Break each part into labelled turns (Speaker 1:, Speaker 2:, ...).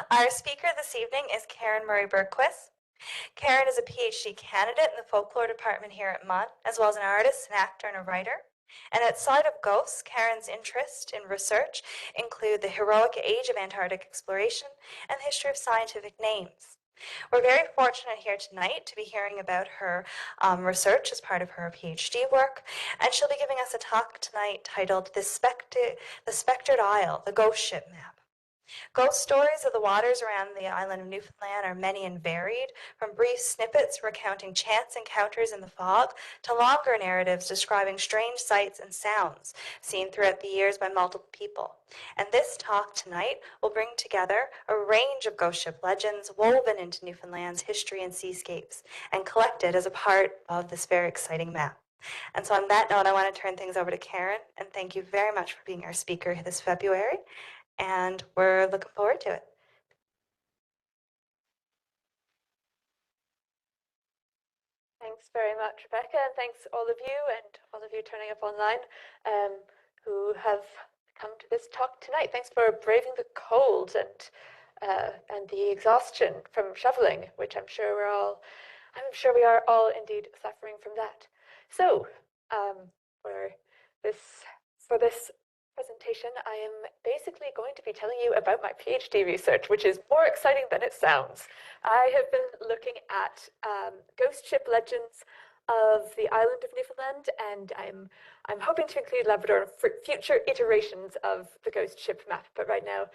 Speaker 1: Our speaker this evening is Karen Murray Bergquist. Karen is a PhD candidate in the folklore department here at MUN, as well as an artist, an actor, and a writer. And outside of ghosts, Karen's interest in research include the heroic age of Antarctic exploration and the history of scientific names. We're very fortunate here tonight to be hearing about her research as part of her PhD work, and she'll be giving us a talk tonight titled The Spectred Isle, the Ghost Ship Map. Ghost stories of the waters around the island of Newfoundland are many and varied, from brief snippets recounting chance encounters in the fog to longer narratives describing strange sights and sounds seen throughout the years by multiple people. And this talk tonight will bring together a range of ghost ship legends woven into Newfoundland's history and seascapes and collected as a part of this very exciting map. And so on that note, I want to turn things over to Karen, and thank you very much for being our speaker this February. And we're looking forward to it.
Speaker 2: Thanks very much, Rebecca, and thanks all of you and all of you turning up online who have come to this talk tonight. Thanks for braving the cold and the exhaustion from shoveling, which I'm sure we are all indeed suffering from that. So for this presentation, I am basically going to be telling you about my PhD research, which is more exciting than it sounds. I have been looking at ghost ship legends of the island of Newfoundland, and I'm hoping to include Labrador for future iterations of the ghost ship map. But right now,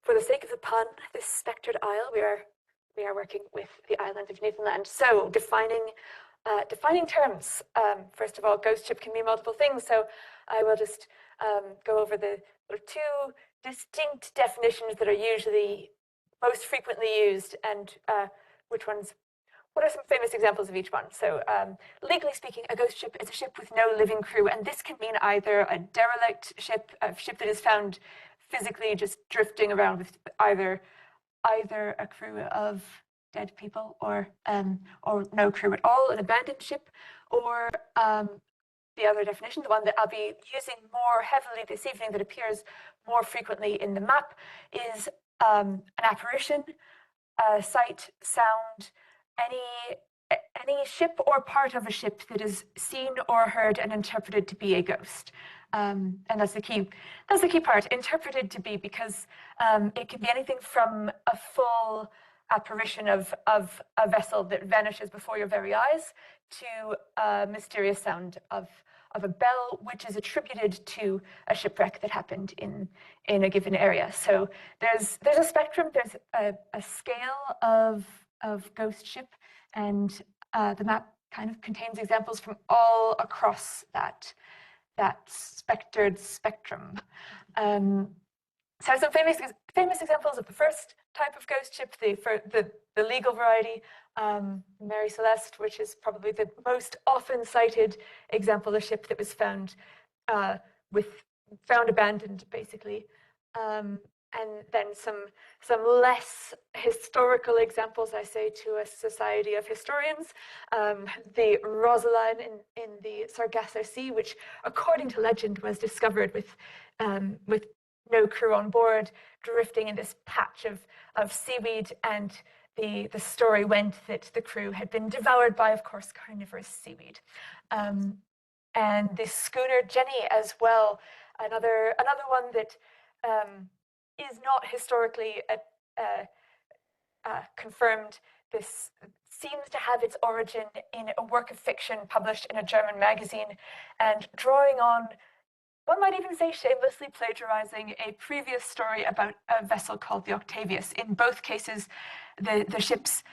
Speaker 2: for the sake of the pun, this Spectred Isle, we are working with the island of Newfoundland. So defining terms. First of all, ghost ship can mean multiple things, so I will just go over the two distinct definitions that are usually most frequently used, and what are some famous examples of each one. So legally speaking, a ghost ship is a ship with no living crew, and this can mean either a derelict ship, a ship that is found physically just drifting around with either a crew of dead people or no crew at all, an abandoned ship, or the other definition, the one that I'll be using more heavily this evening that appears more frequently in the map, is an apparition, a sight, sound, any ship or part of a ship that is seen or heard and interpreted to be a ghost. And that's the key part, interpreted to be, because it can be anything from a full apparition of a vessel that vanishes before your very eyes to a mysterious sound of a bell, which is attributed to a shipwreck that happened in a given area. So there's a spectrum, there's a scale of ghost ship, and the map kind of contains examples from all across that spectred spectrum. So some famous examples of the first type of ghost ship, the legal variety, Mary Celeste, which is probably the most often cited example of a ship that was found abandoned, basically. And then some less historical examples, I say, to a society of historians. The Rosaline in the Sargasso Sea, which, according to legend, was discovered with no crew on board, drifting in this patch of seaweed, and the story went that the crew had been devoured by, of course, carnivorous seaweed. And the schooner Jenny as well, another one that is not historically confirmed. This seems to have its origin in a work of fiction published in a German magazine, and drawing on, one might even say shamelessly plagiarizing, a previous story about a vessel called the Octavius. In both cases, the ships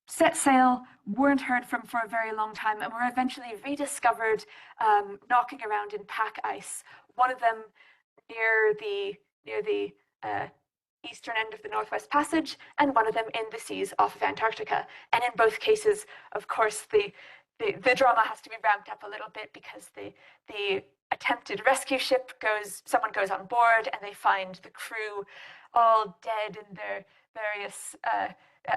Speaker 2: set sail, weren't heard from for a very long time, and were eventually rediscovered knocking around in pack ice. One of them near the eastern end of the Northwest Passage, and one of them in the seas off of Antarctica. And in both cases, of course, the drama has to be ramped up a little bit, because the attempted rescue ship someone goes on board, and they find the crew all dead in their various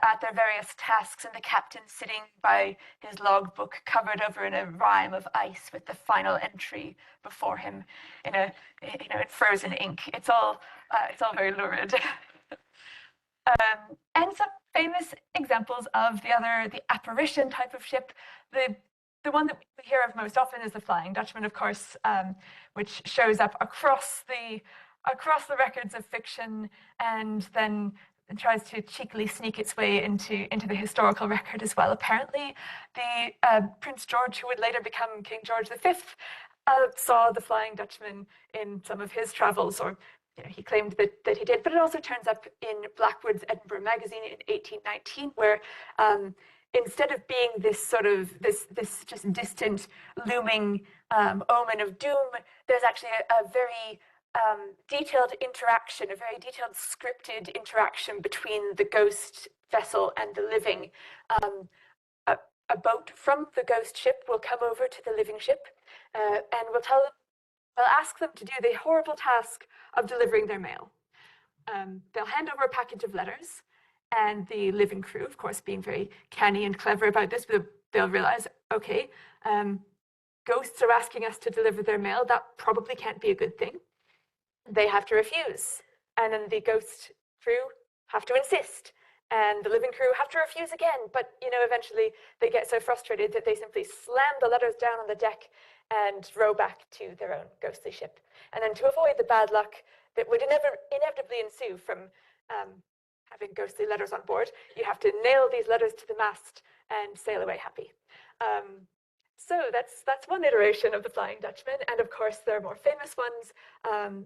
Speaker 2: at their various tasks, and the captain sitting by his logbook covered over in a rime of ice with the final entry before him in frozen ink. It's all very lurid. And some famous examples of the apparition type of ship. The one that we hear of most often is the Flying Dutchman, of course, which shows up across the records of fiction and then tries to cheekily sneak its way into the historical record as well. Apparently, the Prince George, who would later become King George V, saw the Flying Dutchman in some of his travels, or he claimed that he did, but it also turns up in Blackwood's Edinburgh Magazine in 1819, where instead of being this sort of this just distant looming omen of doom, there's actually a very detailed interaction, a very detailed scripted interaction between the ghost vessel and the living. A boat from the ghost ship will come over to the living ship and will ask them to do the horrible task of delivering their mail. They'll hand over a package of letters, and the living crew, of course, being very canny and clever about this, they'll realize, okay, ghosts are asking us to deliver their mail. That probably can't be a good thing. They have to refuse. And then the ghost crew have to insist. And the living crew have to refuse again. But, eventually they get so frustrated that they simply slam the letters down on the deck and row back to their own ghostly ship. And then to avoid the bad luck that would inevitably ensue from having ghostly letters on board, you have to nail these letters to the mast and sail away happy. So that's one iteration of the Flying Dutchman, and of course there are more famous ones.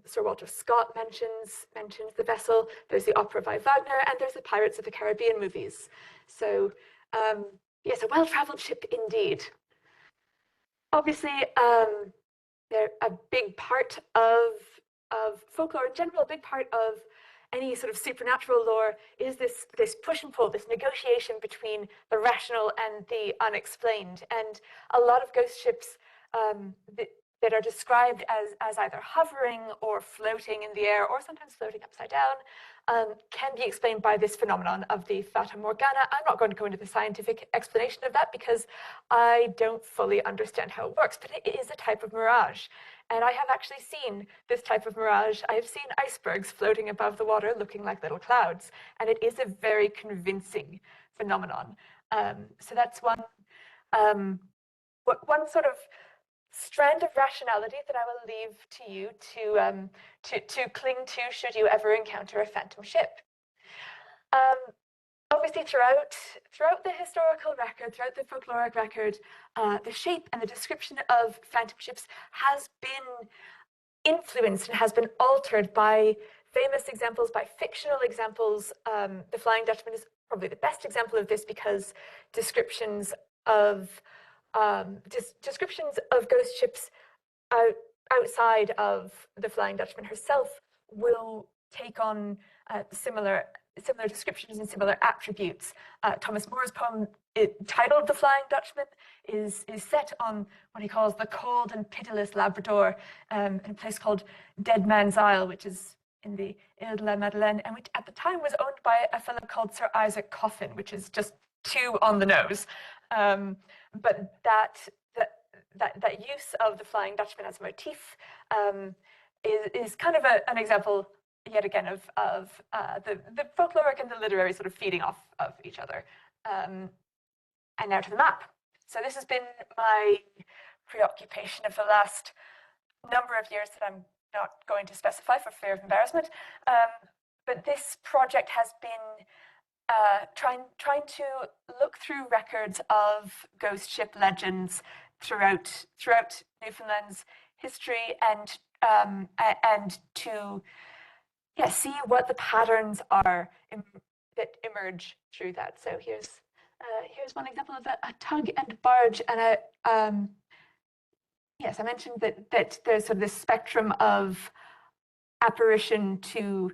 Speaker 2: Sir Walter Scott mentions the vessel. There's the opera by Wagner, and there's the Pirates of the Caribbean movies. So yes, a well-traveled ship indeed. Obviously, they're a big part of folklore in general. A big part of any sort of supernatural lore is this push and pull, this negotiation between the rational and the unexplained. And a lot of ghost ships that are described as either hovering or floating in the air, or sometimes floating upside down, can be explained by this phenomenon of the Fata Morgana. I'm not going to go into the scientific explanation of that because I don't fully understand how it works, but it is a type of mirage. And I have actually seen this type of mirage. I have seen icebergs floating above the water looking like little clouds, and it is a very convincing phenomenon. So that's one sort of strand of rationality that I will leave to you to cling to should you ever encounter a phantom ship. Obviously, throughout the historical record, throughout the folkloric record, the shape and the description of phantom ships has been influenced and has been altered by famous examples, by fictional examples. The Flying Dutchman is probably the best example of this because descriptions of ghost ships outside of the Flying Dutchman herself will take on similar descriptions and similar attributes. Thomas More's poem, titled "The Flying Dutchman," is set on what he calls the cold and pitiless Labrador, in a place called Dead Man's Isle, which is in the Ile de la Madeleine, and which at the time was owned by a fellow called Sir Isaac Coffin, which is just too on the nose. But that use of the Flying Dutchman as a motif is kind of an example, yet again, of the folkloric and the literary sort of feeding off of each other. And now to the map. So this has been my preoccupation of the last number of years that I'm not going to specify for fear of embarrassment. But this project has been trying to look through records of ghost ship legends throughout Newfoundland's history and to see what the patterns are that emerge through that. So here's one example of a tug and barge, and I mentioned that there's sort of this spectrum of apparition to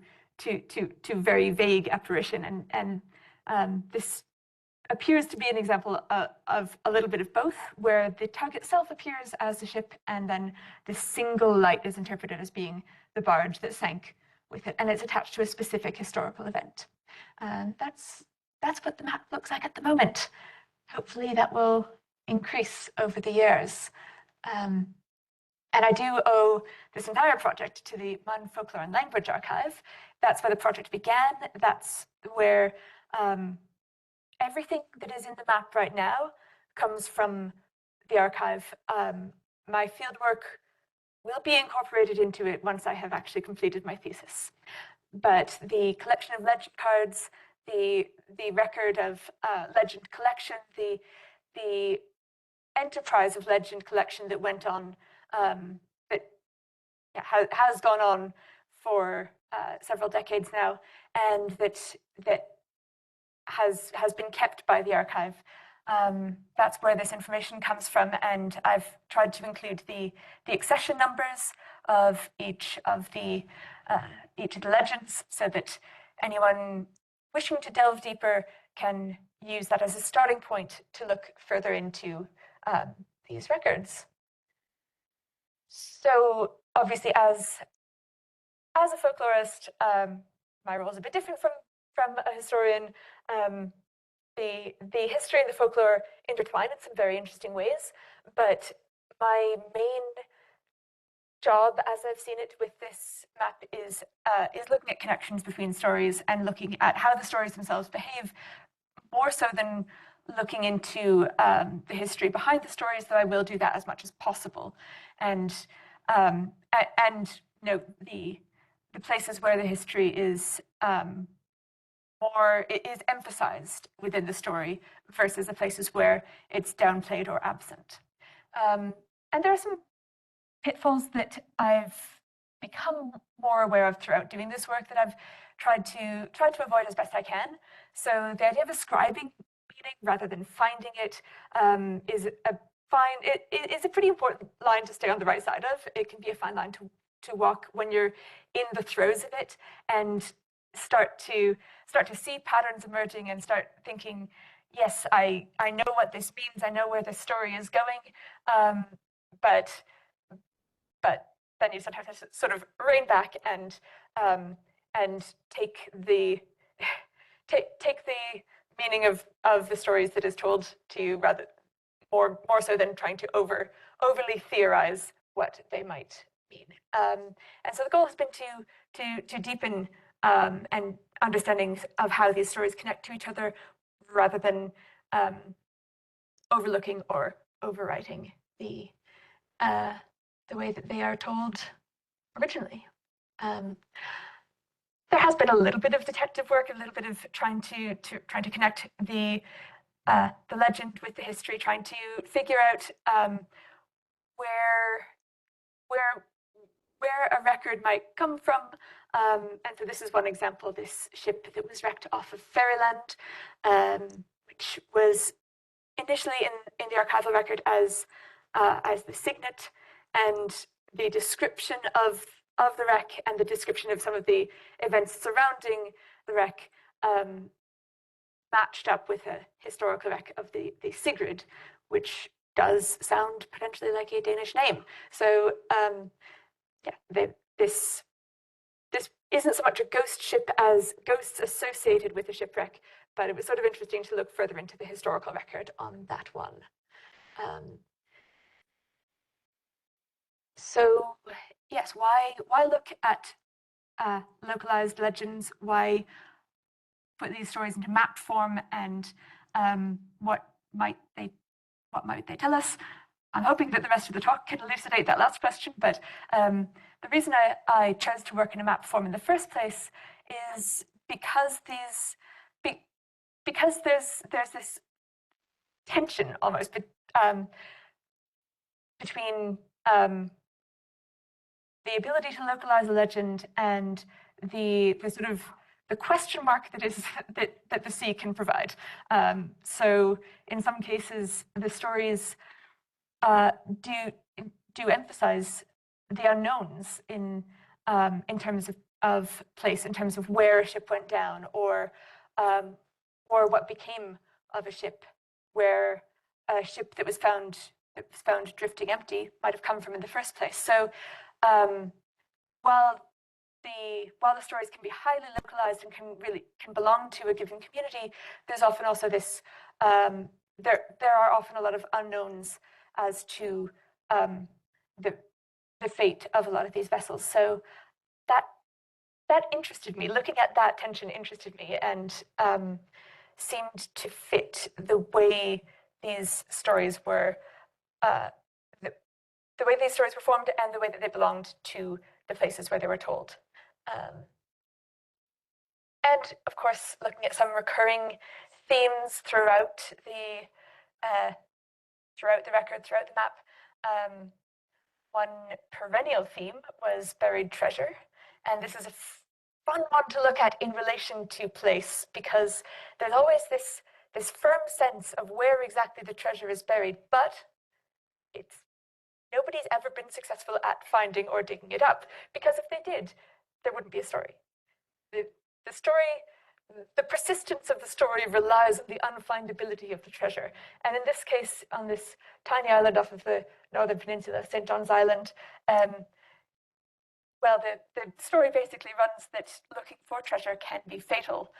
Speaker 2: very vague apparition, and this appears to be an example of a little bit of both, where the tug itself appears as the ship, and then the single light is interpreted as being the barge that sank with it, and it's attached to a specific historical event. And that's what the map looks like at the moment. Hopefully that will increase over the years. And I do owe this entire project to the Mun Folklore and Language Archive. That's where the project began. That's where everything that is in the map right now comes from the archive. My fieldwork will be incorporated into it once I have actually completed my thesis. But the collection of legend cards, the record of legend collection, the enterprise of legend collection that went on, that has gone on for several decades now, and that has been kept by the archive. That's where this information comes from, and I've tried to include the accession numbers of each of the legends, so that anyone wishing to delve deeper can use that as a starting point to look further into these records. So obviously, as a folklorist, my role is a bit different from a historian. The history and the folklore intertwine in some very interesting ways, but my main job, as I've seen it with this map, is looking at connections between stories and looking at how the stories themselves behave, more so than looking into the history behind the stories, though I will do that as much as possible. And you know, the places where the history is emphasized within the story versus the places where it's downplayed or absent. And there are some pitfalls that I've become more aware of throughout doing this work that I've tried to avoid as best I can. So the idea of ascribing meaning rather than finding it is a pretty important line to stay on the right side of. It can be a fine line to walk when you're in the throes of it and start to see patterns emerging and start thinking, yes, I know what this means, I know where the story is going, but then you sometimes have to sort of rein back and take the meaning of the stories that is told to you, rather more so than trying to overly theorize what they might mean. And so the goal has been to deepen and understandings of how these stories connect to each other, rather than overlooking or overwriting the way that they are told originally. There has been a little bit of detective work, a little bit of trying to connect the legend with the history, trying to figure out where a record might come from. And so this is one example, this ship that was wrecked off of Fairyland, which was initially in the archival record as the Signet, and the description of the wreck and the description of some of the events surrounding the wreck matched up with a historical wreck of the Sigrid, which does sound potentially like a Danish name. So this isn't so much a ghost ship as ghosts associated with the shipwreck, but it was sort of interesting to look further into the historical record on that one. So yes, why look at localized legends? Why put these stories into map form, and what might they tell us? I'm hoping that the rest of the talk can elucidate that last question, but the reason I chose to work in a map form in the first place is because there's this tension almost between the ability to localize a legend and the sort of the question mark that the sea can provide. So in some cases, the stories do emphasize the unknowns in terms of place, in terms of where a ship went down, or what became of a ship, where a ship that was found drifting empty might have come from in the first place. So while the stories can be highly localized and can belong to a given community, there's often also this there are often a lot of unknowns as to the fate of a lot of these vessels. So that interested me. Looking at that tension interested me, and seemed to fit the way these stories were, the way these stories were formed, and the way that they belonged to the places where they were told. And of course, looking at some recurring themes throughout the record, throughout the map. One perennial theme was buried treasure, and this is a fun one to look at in relation to place, because there's always this firm sense of where exactly the treasure is buried, but nobody's ever been successful at finding or digging it up, because if they did, there wouldn't be a story. The story, the persistence of the story relies on the unfindability of the treasure. And in this case, on this tiny island off of the northern peninsula, St. John's Island, well, the story basically runs that looking for treasure can be fatal.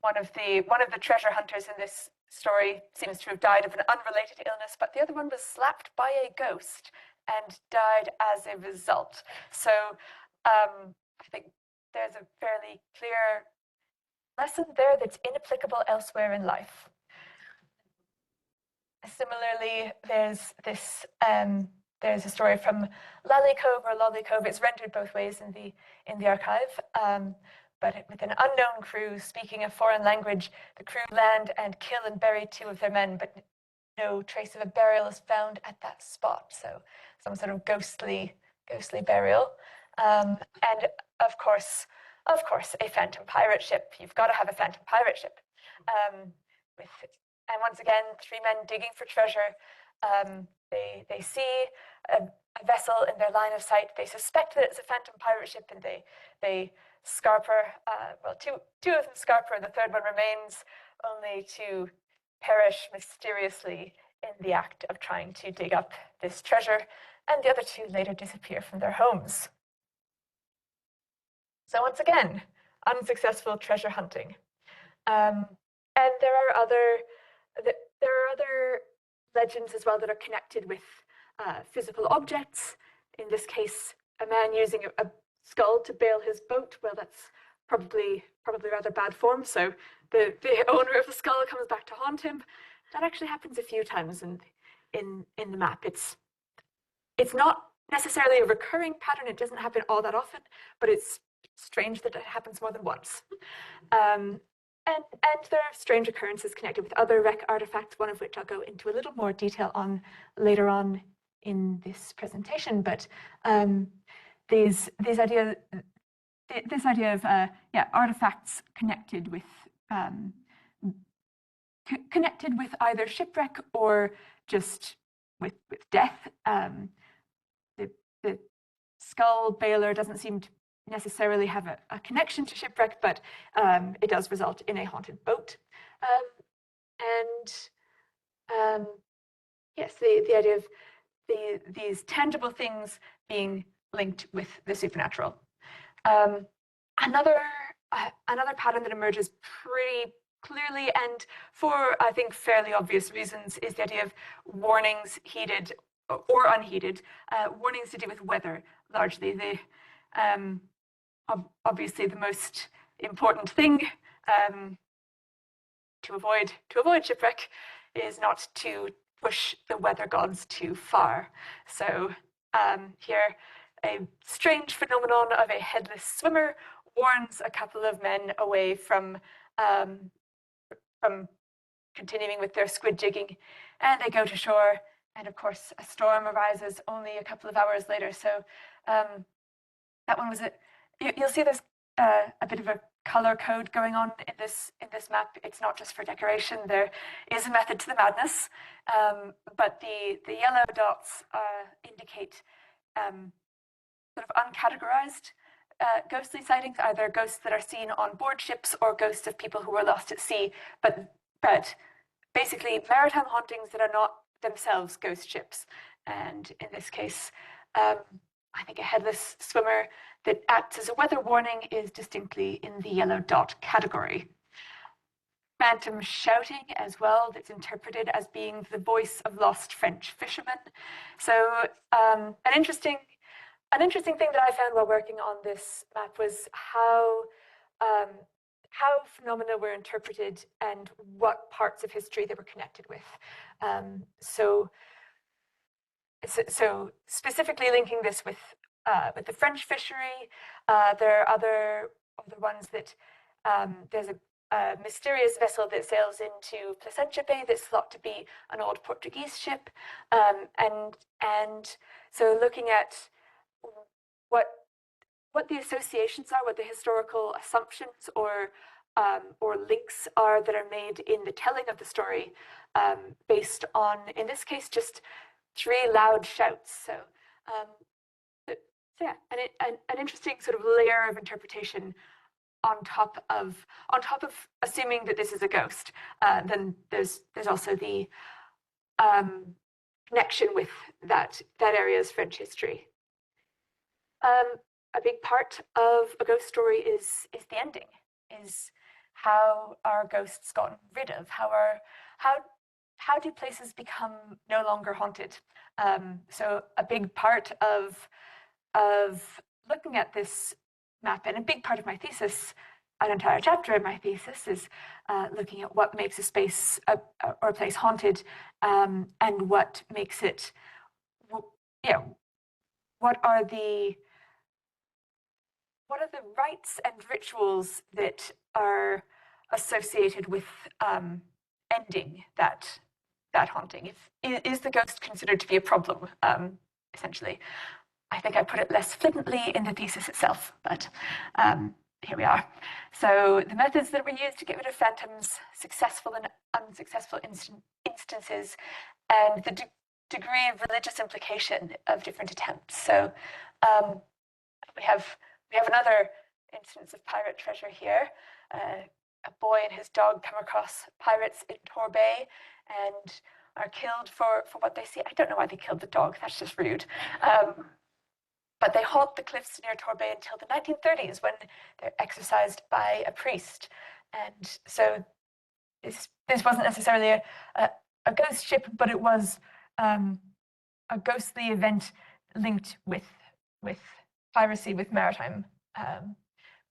Speaker 2: One of the treasure hunters in this story seems to have died of an unrelated illness, but the other one was slapped by a ghost and died as a result. So I think there's a fairly clear lesson there that's inapplicable elsewhere in life. Similarly, there's a story from Lally Cove or Lolly Cove. It's rendered both ways in the archive, but with an unknown crew speaking a foreign language, the crew land and kill and bury 2 of their men, but no trace of a burial is found at that spot. So some sort of ghostly burial, and of course, a phantom pirate ship. You've got to have a phantom pirate ship. And once again, 3 men digging for treasure. They see a vessel in their line of sight. They suspect that it's a phantom pirate ship, and they scarper. Well, two of them scarper, and the third one remains, only to perish mysteriously in the act of trying to dig up this treasure. And the other 2 later disappear from their homes. So once again, unsuccessful treasure hunting. And there are other legends as well that are connected with physical objects. In this case, a man using a skull to bail his boat. Well, that's probably rather bad form. So the owner of the skull comes back to haunt him. That actually happens a few times in the map. It's not necessarily a recurring pattern. It doesn't happen all that often, but it's strange that it happens more than once. And there are strange occurrences connected with other wreck artifacts, one of which I'll go into a little more detail on later on in this presentation. But this idea of artifacts connected with either shipwreck or just with death. The skull bailer doesn't seem to necessarily have a connection to shipwreck, but it does result in a haunted boat. Yes, the idea of these tangible things being linked with the supernatural. Another pattern that emerges pretty clearly, and for, I think, fairly obvious reasons, is the idea of warnings, heeded or unheeded, warnings to do with weather, largely. Obviously the most important thing to avoid shipwreck is not to push the weather gods too far. So here, a strange phenomenon of a headless swimmer warns a couple of men away from continuing with their squid jigging, and they go to shore, and of course a storm arises only a couple of hours later. So that one was it. You'll see there's a bit of a color code going on in this map. It's not just for decoration. There is a method to the madness, but the yellow dots indicate sort of uncategorized ghostly sightings, either ghosts that are seen on board ships or ghosts of people who were lost at sea, but basically maritime hauntings that are not themselves ghost ships. And in this case, I think a headless swimmer that acts as a weather warning is distinctly in the yellow dot category. phantom shouting as well that's interpreted as being the voice of lost French fishermen. So an interesting thing that I found while working on this map was um, how phenomena were interpreted and what parts of history they were connected with. So specifically linking this with the French fishery, there are other ones that there's a mysterious vessel that sails into Placentia Bay that's thought to be an old Portuguese ship, and so looking at what the associations are, what the historical assumptions or links are that are made in the telling of the story, based on, in this case, just 3 loud shouts. So, yeah, an interesting sort of layer of interpretation on top of assuming that this is a ghost. Then there's also the connection with that area's French history. A big part of a ghost story is the ending, is how are ghosts gotten rid of? How do places become no longer haunted? So a big part of looking at this map, and a big part of my thesis, an entire chapter in my thesis, is looking at what makes a space or a place haunted, and what makes it, what are the rites and rituals that are associated with ending that haunting? Is the ghost considered to be a problem, essentially? I think I put it less flippantly in the thesis itself, but here we are. So the methods that were used to get rid of phantoms, successful and unsuccessful instances, and the degree of religious implication of different attempts. So we have another instance of pirate treasure here. A boy and his dog come across pirates in Torbay and are killed for what they see. I don't know why they killed the dog. That's just rude. But they haunt the cliffs near Torbay until the 1930s, when they're exorcised by a priest. And so this wasn't necessarily a ghost ship, but it was a ghostly event linked with piracy, with maritime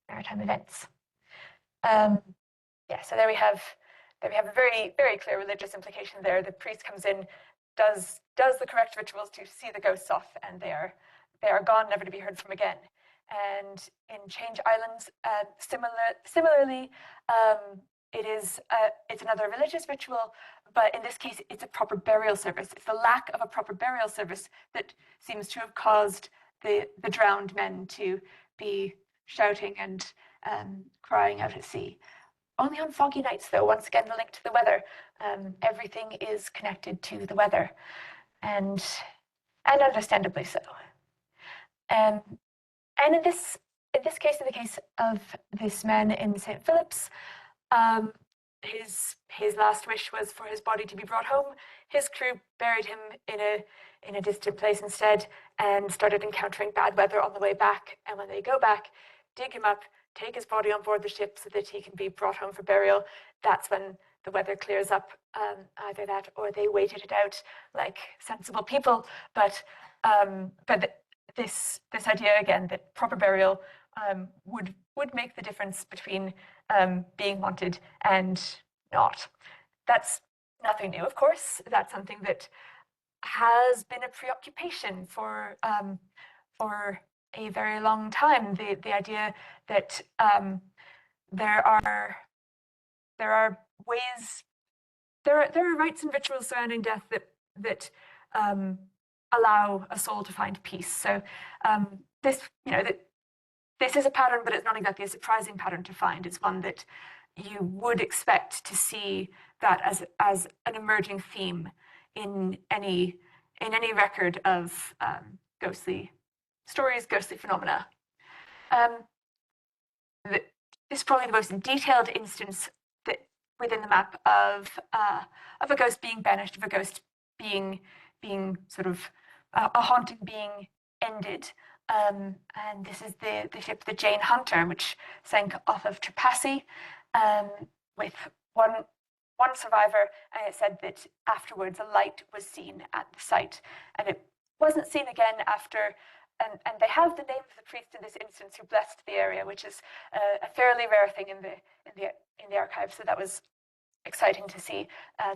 Speaker 2: events. Yeah, so there we have a very, very clear religious implication there. The priest comes in, does the correct rituals to see the ghosts off, and they are gone, never to be heard from again. And in Change Islands, similarly, it's another religious ritual, but in this case, it's a proper burial service. It's the lack of a proper burial service that seems to have caused the drowned men to be shouting and crying out at sea. Only on foggy nights, though. Once again, the link to the weather. Everything is connected to the weather, and understandably so. And in this case, in the case of this man in St. Philip's, his last wish was for his body to be brought home. His crew buried him in a distant place instead, and started encountering bad weather on the way back. And when they go back, dig him up, take his body on board the ship so that he can be brought home for burial. That's when the weather clears up. Either that, or they waited it out like sensible people. But this idea again that proper burial would make the difference between being haunted and not. That's nothing new, of course. That's something that has been a preoccupation for a very long time. The idea that there are ways, there are rites and rituals surrounding death that allow a soul to find peace. So this is a pattern, but it's not exactly a surprising pattern to find. It's one that you would expect to see that as an emerging theme in any record of ghostly stories, ghostly phenomena. This is probably the most detailed instance that within the map of a ghost being banished, of a ghost being sort of a haunting being ended. And this is the ship, the Jane Hunter, which sank off of Trepassey, with one survivor, and it said that afterwards a light was seen at the site, and it wasn't seen again after. And they have the name of the priest in this instance who blessed the area, which is a fairly rare thing in the archive. So that was exciting to see.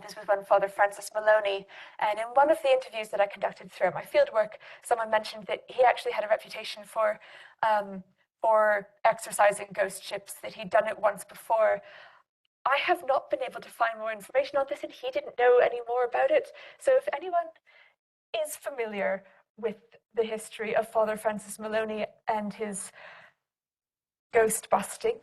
Speaker 2: This was one Father Francis Maloney, and in one of the interviews that I conducted throughout my fieldwork, someone mentioned that he actually had a reputation for exorcising ghost ships, that he'd done it once before. I have not been able to find more information on this, and he didn't know any more about it. So if anyone is familiar with the history of Father Francis Maloney and his ghost busting,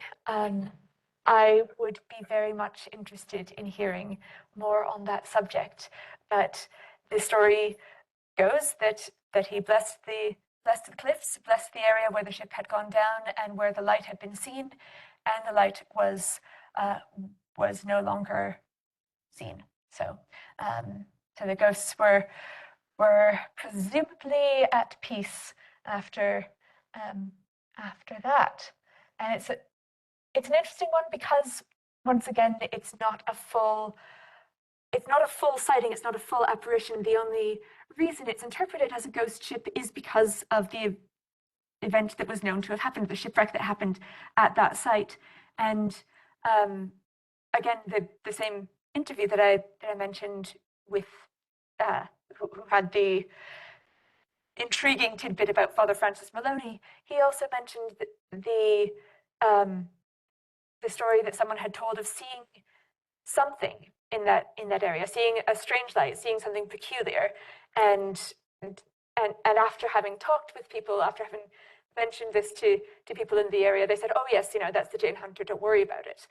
Speaker 2: I would be very much interested in hearing more on that subject. But the story goes that he blessed the cliffs, blessed the area where the ship had gone down and where the light had been seen, and the light was no longer seen. So the ghosts were presumably at peace after that. And it's an interesting one because, once again, it's not a full sighting, it's not a full apparition. The only reason it's interpreted as a ghost ship is because of the event that was known to have happened, the shipwreck that happened at that site. And again, the same interview that I mentioned with who had the intriguing tidbit about Father Francis Maloney, he also mentioned the story that someone had told of seeing something in that area, seeing a strange light, seeing something peculiar, and after having talked with people, after having mentioned this to people in the area, they said, "Oh yes, that's the Jane Hunter. Don't worry about it.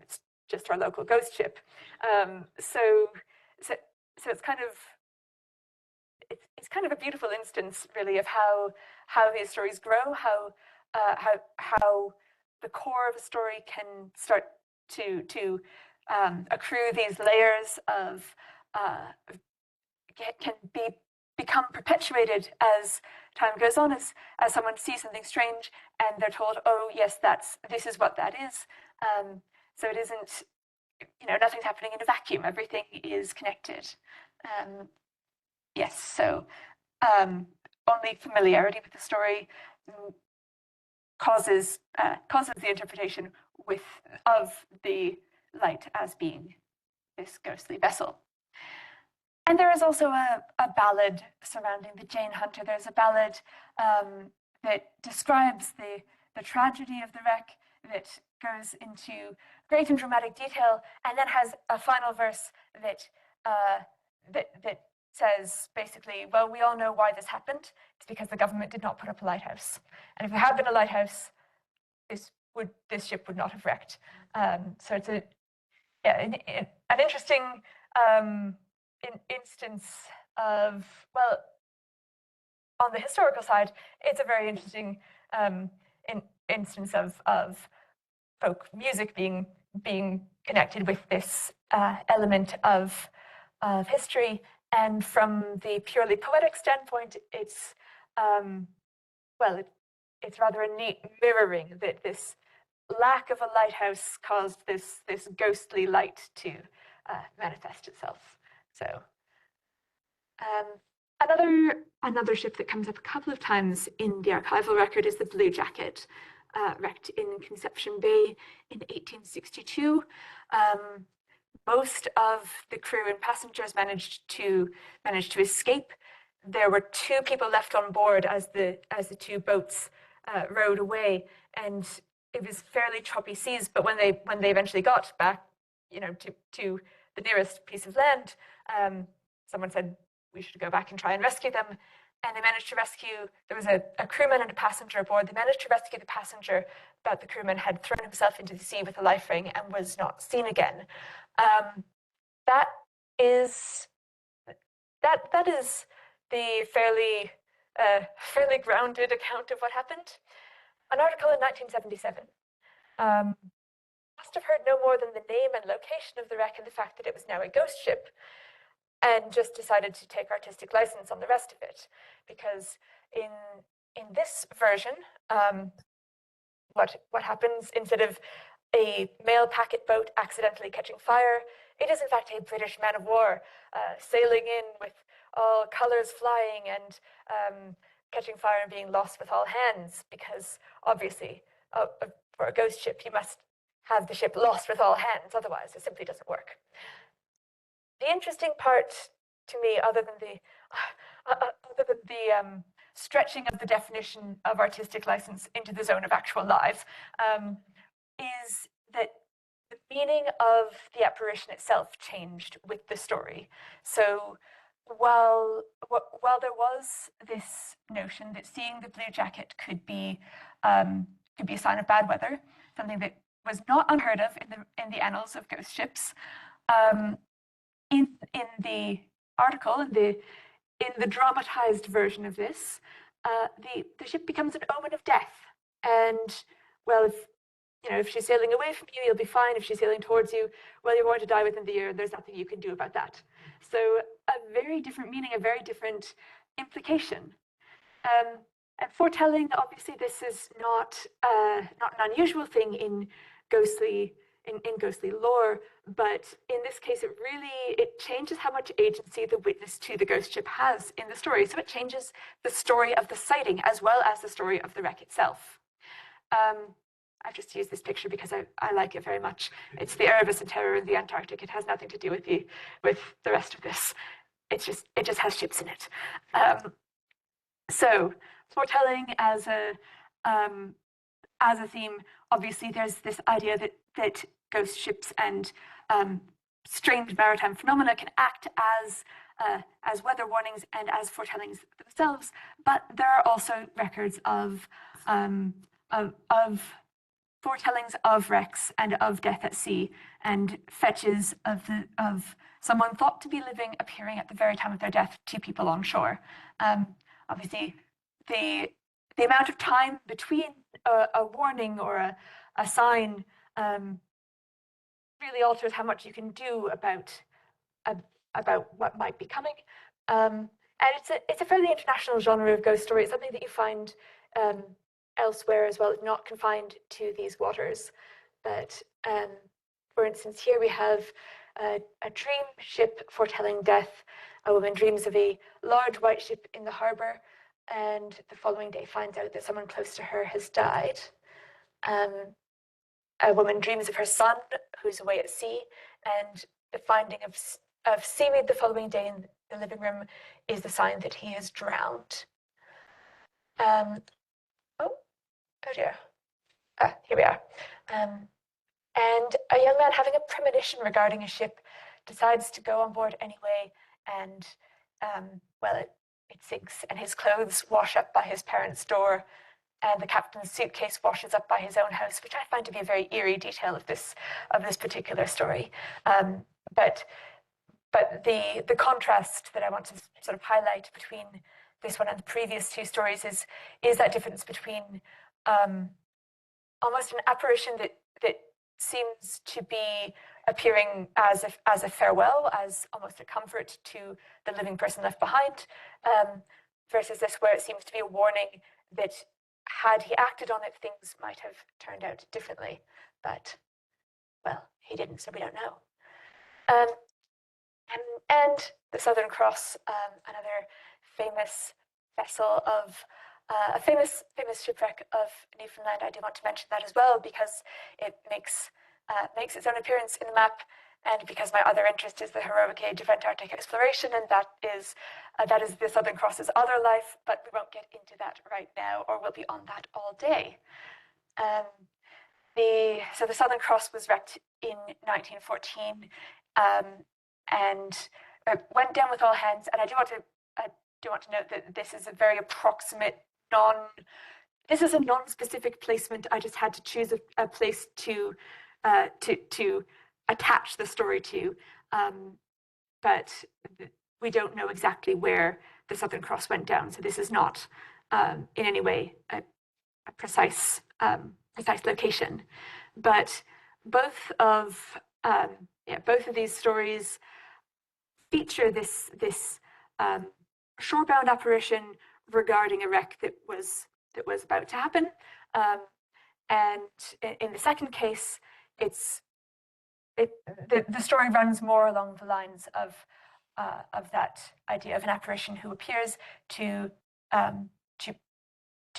Speaker 2: It's just our local ghost ship." So it's kind of a beautiful instance, really, of how these stories grow, how the core of a story can start to accrue these layers of can become perpetuated as time goes on, as someone sees something strange and they're told, "Oh yes, this is what that is." So it isn't, nothing's happening in a vacuum. Everything is connected. Yes, so only familiarity with the story causes the interpretation of the light as being this ghostly vessel. And there is also a ballad surrounding the Jane Hunter. There's a ballad that describes the tragedy of the wreck, that goes into great and dramatic detail, and then has a final verse that says basically, well, we all know why this happened. It's because the government did not put up a lighthouse. And if there had been a lighthouse, this ship would not have wrecked. So it's an interesting instance of, well, on the historical side, it's a very interesting instance of folk music being connected with this element of history. And from the purely poetic standpoint, it's it's rather a neat mirroring that this lack of a lighthouse caused this ghostly light to manifest itself. So another ship that comes up a couple of times in the archival record is the Blue Jacket, wrecked in Conception Bay in 1862. Most of the crew and passengers managed to escape. There were 2 people left on board as the 2 boats rowed away, and it was fairly choppy seas. But when they eventually got back, to the nearest piece of land, someone said we should go back and try and rescue them. And they managed to rescue. There was a crewman and a passenger aboard. They managed to rescue the passenger, but the crewman had thrown himself into the sea with a life ring and was not seen again. That is the fairly grounded account of what happened. An article in 1977 must have heard no more than the name and location of the wreck and the fact that it was now a ghost ship, and just decided to take artistic license on the rest of it, because in this version, what happens, instead of a mail packet boat accidentally catching fire. It is in fact a British man of war sailing in with all colors flying and catching fire and being lost with all hands, because obviously for a ghost ship you must have the ship lost with all hands, otherwise it simply doesn't work. The interesting part to me, other than the stretching of the definition of artistic license into the zone of actual life, is that the meaning of the apparition itself changed with the story. So while there was this notion that seeing the blue jacket could be a sign of bad weather, something that was not unheard of in the annals of ghost ships, in the article, in the dramatized version of this, the ship becomes an omen of death. And well, if she's sailing away from you, you'll be fine. If she's sailing towards you, well, you're going to die within the year, and there's nothing you can do about that. So a very different meaning, a very different implication. And foretelling, obviously, this is not an unusual thing in ghostly lore, but in this case, it changes how much agency the witness to the ghost ship has in the story. So it changes the story of the sighting as well as the story of the wreck itself. I've just used this picture because I like it very much. It's the Erebus and Terror in the Antarctic. It has nothing to do with the rest of this. It just has ships in it. So foretelling as a theme, obviously there's this idea that ghost ships and strange maritime phenomena can act as weather warnings and as foretellings themselves, but there are also records of foretellings of wrecks and of death at sea, and fetches of someone thought to be living appearing at the very time of their death to people on shore. Obviously, the amount of time between a warning or a sign really alters how much you can do about what might be coming. And it's a fairly international genre of ghost story. It's something that you find elsewhere as well. It's not confined to these waters. But for instance, here we have a dream ship foretelling death. A woman dreams of a large white ship in the harbour, and the following day finds out that someone close to her has died. A woman dreams of her son who's away at sea, and the finding of seaweed the following day in the living room is the sign that he is drowned. Oh dear. Here we are. And a young man having a premonition regarding a ship decides to go on board anyway, and it sinks, and his clothes wash up by his parents' door, and the captain's suitcase washes up by his own house, which I find to be a very eerie detail of this particular story. But the contrast that I want to sort of highlight between this one and the previous two stories is that difference between almost an apparition that seems to be appearing as a farewell, as almost a comfort to the living person left behind, versus this where it seems to be a warning that had he acted on it, things might have turned out differently. But, well, he didn't, so we don't know. And the Southern Cross, another famous vessel of a famous shipwreck of Newfoundland. I do want to mention that as well because it makes its own appearance in the map, and because my other interest is the heroic age of Antarctic exploration, and that is the Southern Cross's other life. But we won't get into that right now, or we'll be on that all day. So the Southern Cross was wrecked in 1914, and went down with all hands. And I do want to note that this is a very approximate this is a non-specific placement. I just had to choose a place to attach the story to, but we don't know exactly where the Southern Cross went down. So this is not in any way a precise location. But both of these stories feature this shorebound apparition regarding a wreck that was about to happen. And in the second case, the story runs more along the lines of that idea of an apparition who appears to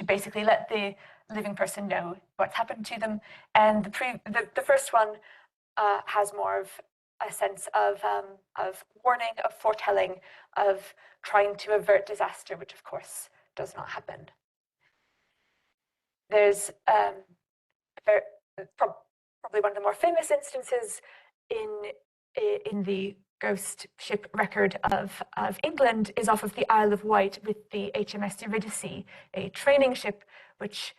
Speaker 2: basically let the living person know what's happened to them. And the first one has more of a sense of warning, of foretelling, of trying to avert disaster, which of course does not happen. There's probably one of the more famous instances in the ghost ship record of England is off of the Isle of Wight with the HMS Eurydice, a training ship which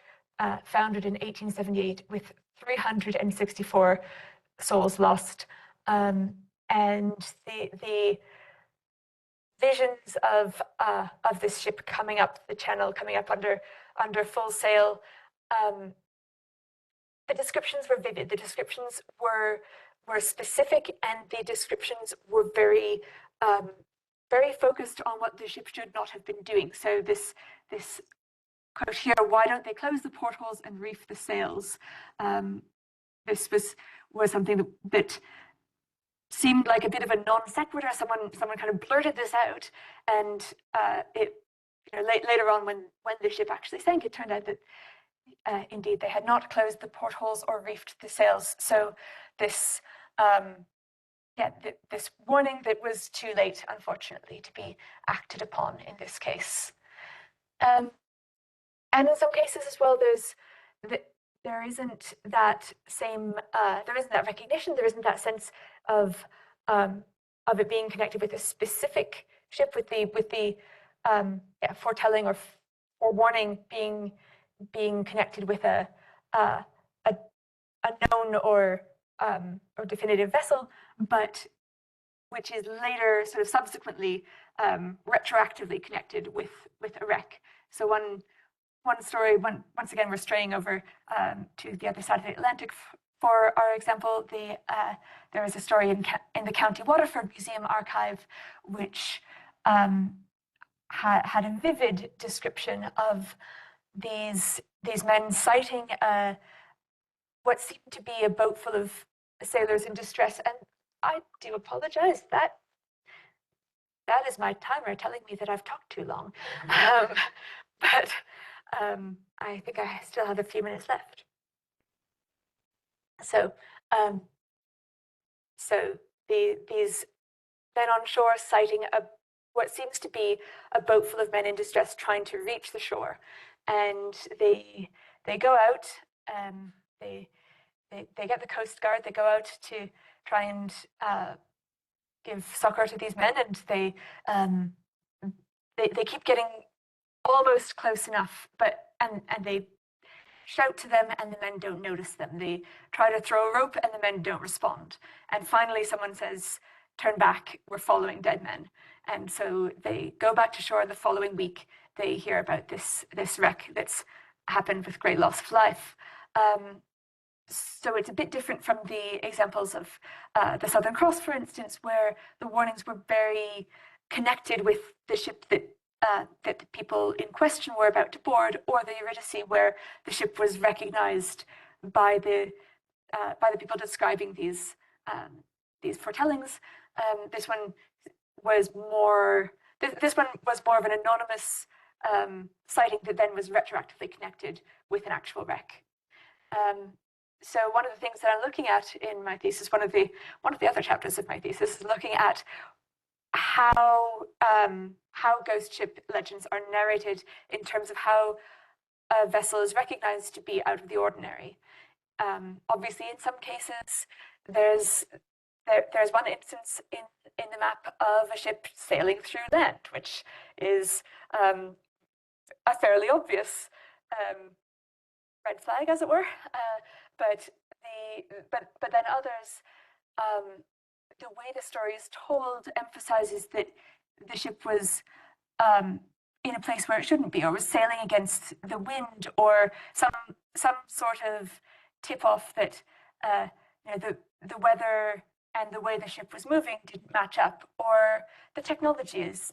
Speaker 2: foundered in 1878 with 364 souls lost. And the visions of this ship coming up the channel, coming up under full sail, the descriptions were vivid. The descriptions were specific, and the descriptions were very focused on what the ship should not have been doing. So this quote here: "Why don't they close the portholes and reef the sails?" This was something that seemed like a bit of a non sequitur. Someone kind of blurted this out, and later on, when the ship actually sank, it turned out that indeed they had not closed the portholes or reefed the sails. So this this warning that was too late, unfortunately, to be acted upon in this case. And in some cases as well, there isn't that same there isn't that recognition, there isn't that sense of it being connected with a specific ship, with the foretelling or warning being connected with a known or definitive vessel, but which is later sort of subsequently retroactively connected with a wreck. So one story, once again, we're straying over to the other side of the Atlantic for our example. There is a story in the County Waterford Museum archive which had a vivid description of these men sighting what seemed to be a boat full of sailors in distress. And I do apologize, that is my timer telling me that I've talked too long. But I think I still have a few minutes left. So these men on shore sighting what seems to be a boat full of men in distress trying to reach the shore, and they go out. They get the Coast Guard. They go out to try and give succor to these men, and they keep getting almost close enough, and they shout to them, and the men don't notice them. They try to throw a rope, and the men don't respond. And finally, someone says, "Turn back, we're following dead men." And so they go back to shore. The following week, they hear about this wreck that's happened with great loss of life. So it's a bit different from the examples of the Southern Cross, for instance, where the warnings were very connected with the ship that the people in question were about to board, or the Eurydice, where the ship was recognized by the people describing these foretellings. This one was more of an anonymous sighting that then was retroactively connected with an actual wreck. So one of the things that I'm looking at in my thesis, one of the other chapters of my thesis, is looking at how ghost ship legends are narrated in terms of how a vessel is recognized to be out of the ordinary. Obviously, in some cases, there's one instance in the map of a ship sailing through land, which is a fairly obvious red flag, as it were. But then others, the way the story is told emphasizes that the ship was in a place where it shouldn't be, or was sailing against the wind, or some sort of tip-off that the weather and the way the ship was moving didn't match up, or the technology is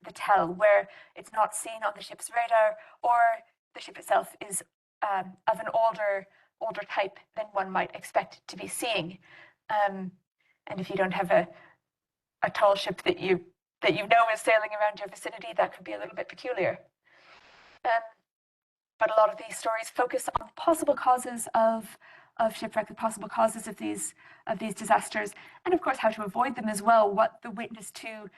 Speaker 2: the tell, where it's not seen on the ship's radar, or the ship itself is of an older older type than one might expect to be seeing. And if you don't have a tall ship that you know is sailing around your vicinity, that could be a little bit peculiar. But a lot of these stories focus on possible causes of shipwreck, the possible causes of these disasters, and of course how to avoid them as well. What the witness to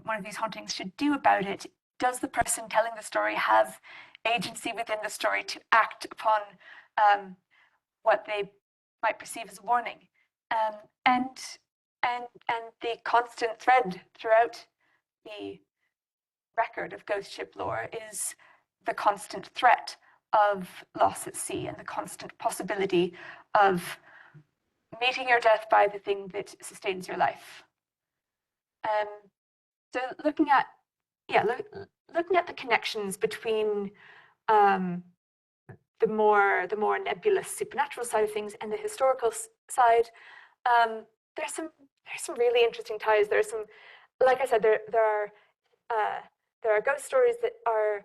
Speaker 2: one of these hauntings should do about it. Does the person telling the story have agency within the story to act upon what they might perceive as a warning? And the constant thread throughout the record of ghost ship lore is the constant threat of loss at sea and the constant possibility of meeting your death by the thing that sustains your life. So looking at the connections between the more nebulous supernatural side of things and the historical side, there's some really interesting ties. There's some, like I said, there are ghost stories that are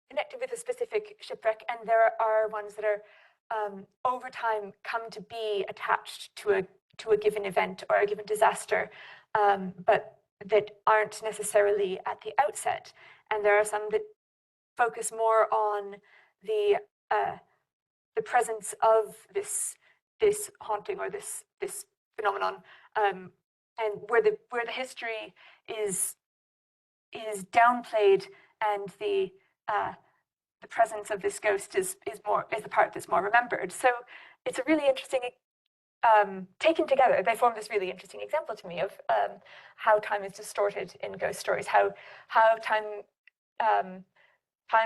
Speaker 2: connected with a specific shipwreck, and there are ones that are over time come to be attached to a given event or a given disaster, but that aren't necessarily at the outset. And there are some that focus more on the presence of this haunting or this phenomenon, and where the history is downplayed, and the presence of this ghost is the part that's more remembered. So it's a really interesting, taken together, they form this really interesting example to me of how time is distorted in ghost stories, how time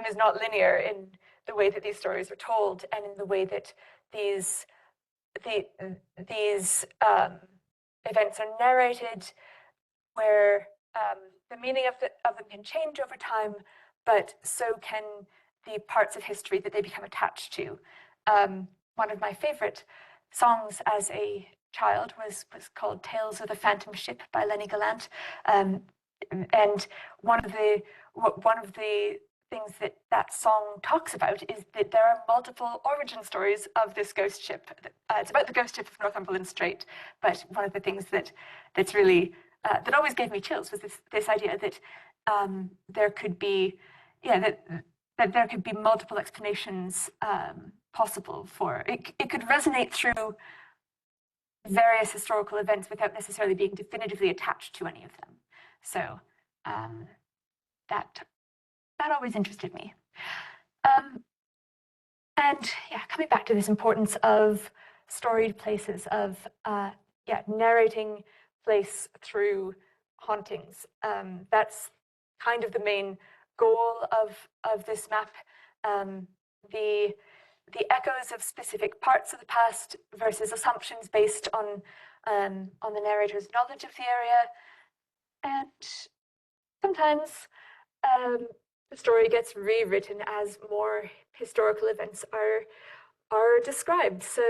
Speaker 2: is not linear in the way that these stories are told, and in the way that these events are narrated, where the meaning of them can change over time, but so can the parts of history that they become attached to. One of my favorite songs as a child was called Tales of the Phantom Ship by Lenny Gallant. And one of the things that song talks about is that there are multiple origin stories of this ghost ship. It's about the ghost ship of Northumberland Strait, but one of the things that's really that always gave me chills was this idea that there could be, that there could be multiple explanations possible for it. It could resonate through various historical events without necessarily being definitively attached to any of them. So that always interested me. And yeah, coming back to this importance of storied places, of narrating place through hauntings. That's kind of the main goal of this map. The echoes of specific parts of the past versus assumptions based on the narrator's knowledge of the area. And sometimes the story gets rewritten as more historical events are described. So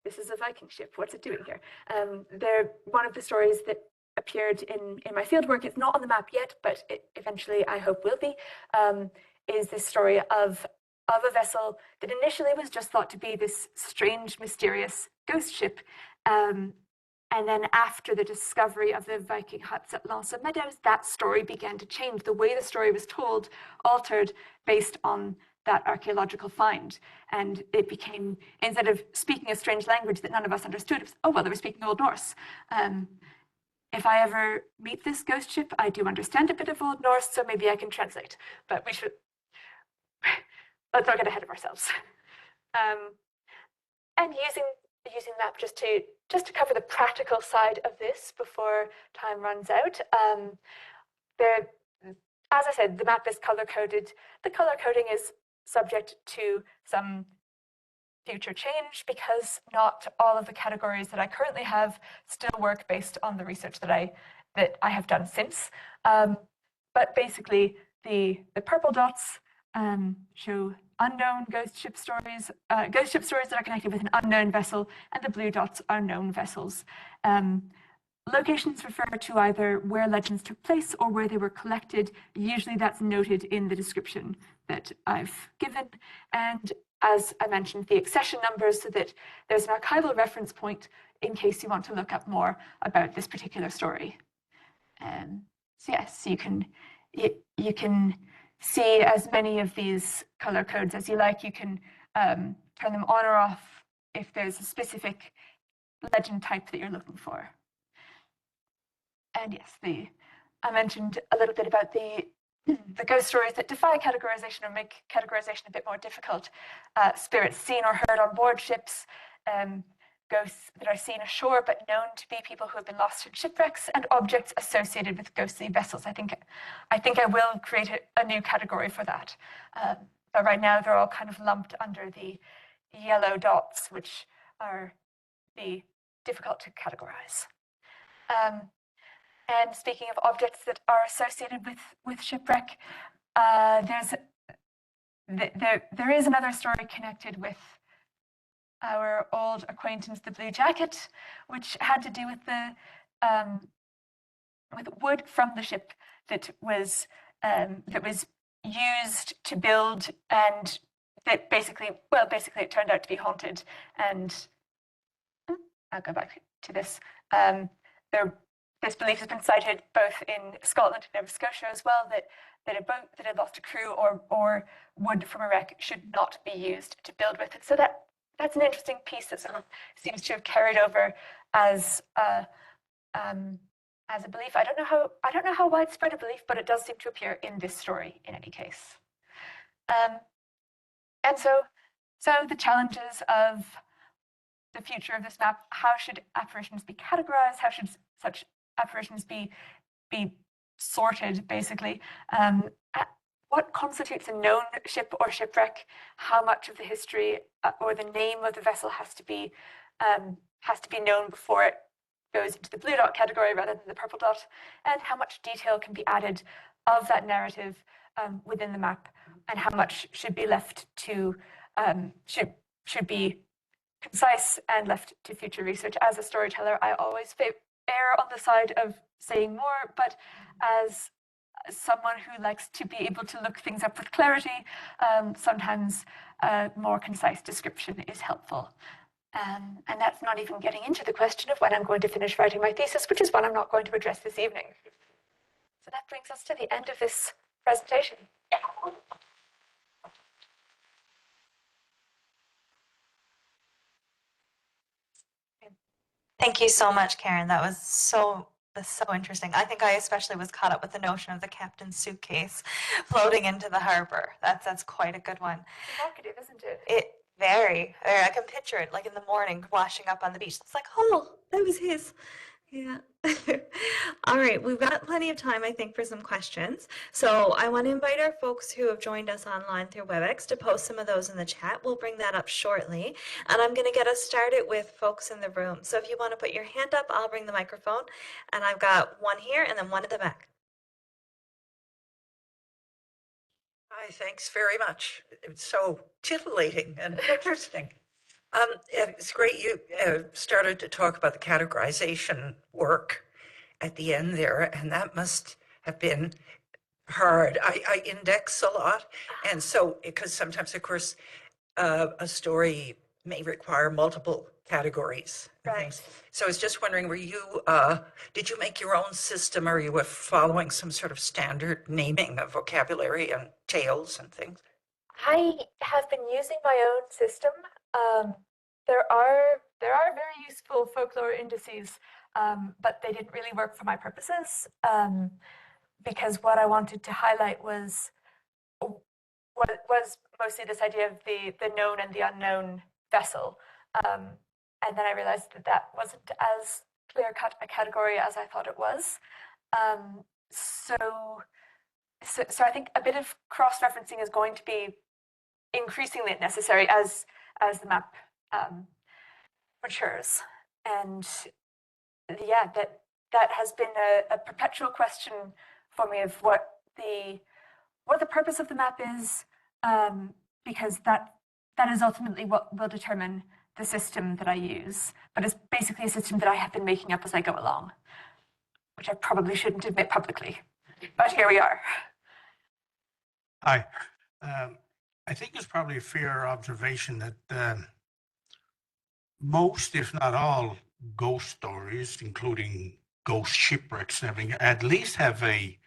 Speaker 2: this is a Viking ship. What's it doing here? One of the stories that appeared in my fieldwork, it's not on the map yet, but it eventually I hope will be, is this story of a vessel that initially was just thought to be this strange, mysterious ghost ship. And then after the discovery of the Viking huts at Lança Meadows, that story began to change. The way the story was told altered based on that archaeological find. And it became, instead of speaking a strange language that none of us understood, it was, oh, well, they were speaking Old Norse. If I ever meet this ghost ship, I do understand a bit of Old Norse, so maybe I can translate. But we should, let's not get ahead of ourselves. And using that just to cover the practical side of this before time runs out. As I said, the map is color-coded. The color coding is subject to some future change because not all of the categories that I currently have still work based on the research that I have done since. But basically, the purple dots show unknown ghost ship stories that are connected with an unknown vessel, and the blue dots are known vessels. Locations refer to either where legends took place or where they were collected. Usually that's noted in the description that I've given. And as I mentioned, the accession numbers so that there's an archival reference point in case you want to look up more about this particular story. So yes, you can see as many of these color codes as you like. You can turn them on or off if there's a specific legend type that you're looking for. And yes, I mentioned a little bit about the ghost stories that defy categorization or make categorization a bit more difficult. Spirits seen or heard on board ships, ghosts that are seen ashore but known to be people who have been lost in shipwrecks, and objects associated with ghostly vessels. I think I will create a new category for that. But right now they're all kind of lumped under the yellow dots, which are difficult to categorize. And speaking of objects that are associated with shipwreck, there is another story connected with our old acquaintance, the blue jacket, which had to do with wood from the ship that was used to build, and that basically it turned out to be haunted. And I'll go back to this. This belief has been cited both in Scotland and Nova Scotia as well, that a boat that had lost a crew or wood from a wreck should not be used to build with it. So that's an interesting piece that sort of seems to have carried over as a belief. I don't know how widespread a belief, but it does seem to appear in this story in any case. And so the challenges of the future of this map: how should apparitions be categorized? How should such apparitions be sorted, basically? What constitutes a known ship or shipwreck? How much of the history or the name of the vessel has to be known before it goes into the blue dot category rather than the purple dot? And how much detail can be added of that narrative within the map, and how much should be left to should be concise and left to future research? As a storyteller, I always err on the side of saying more, but as someone who likes to be able to look things up with clarity, sometimes a more concise description is helpful. And that's not even getting into the question of when I'm going to finish writing my thesis, which is one I'm not going to address this evening. So that brings us to the end of this presentation.
Speaker 1: Thank you so much, Karen. That's so interesting. I think I especially was caught up with the notion of the captain's suitcase floating into the harbor. That's quite a good one.
Speaker 2: Evocative, isn't it?
Speaker 1: I can picture it like in the morning washing up on the beach. It's like, oh, that was his. Yeah. All right, we've got plenty of time, I think, for some questions. So I want to invite our folks who have joined us online through WebEx to post some of those in the chat. We'll bring that up shortly. And I'm going to get us started with folks in the room. So if you want to put your hand up, I'll bring the microphone. And I've got one here and then one at the back.
Speaker 3: Hi, thanks very much. It's so titillating and interesting. It's great you started to talk about the categorization work at the end there, and that must have been hard. I index a lot, and so because sometimes, of course, a story may require multiple categories and
Speaker 2: Right.
Speaker 3: things. So I was just wondering, did you make your own system, or you were following some sort of standard naming of vocabulary and tales and things?
Speaker 2: I have been using my own system. There are very useful folklore indices, but they didn't really work for my purposes, because what I wanted to highlight was mostly this idea of the known and the unknown vessel. And then I realized that wasn't as clear-cut a category as I thought it was. So I think a bit of cross-referencing is going to be increasingly necessary as the map matures. And yeah, that has been a perpetual question for me of what the purpose of the map is, because that is ultimately what will determine the system that I use. But it's basically a system that I have been making up as I go along, which I probably shouldn't admit publicly. But here we are.
Speaker 4: Hi. I think it's probably a fair observation that most, if not all, ghost stories, including ghost shipwrecks and everything, at least have a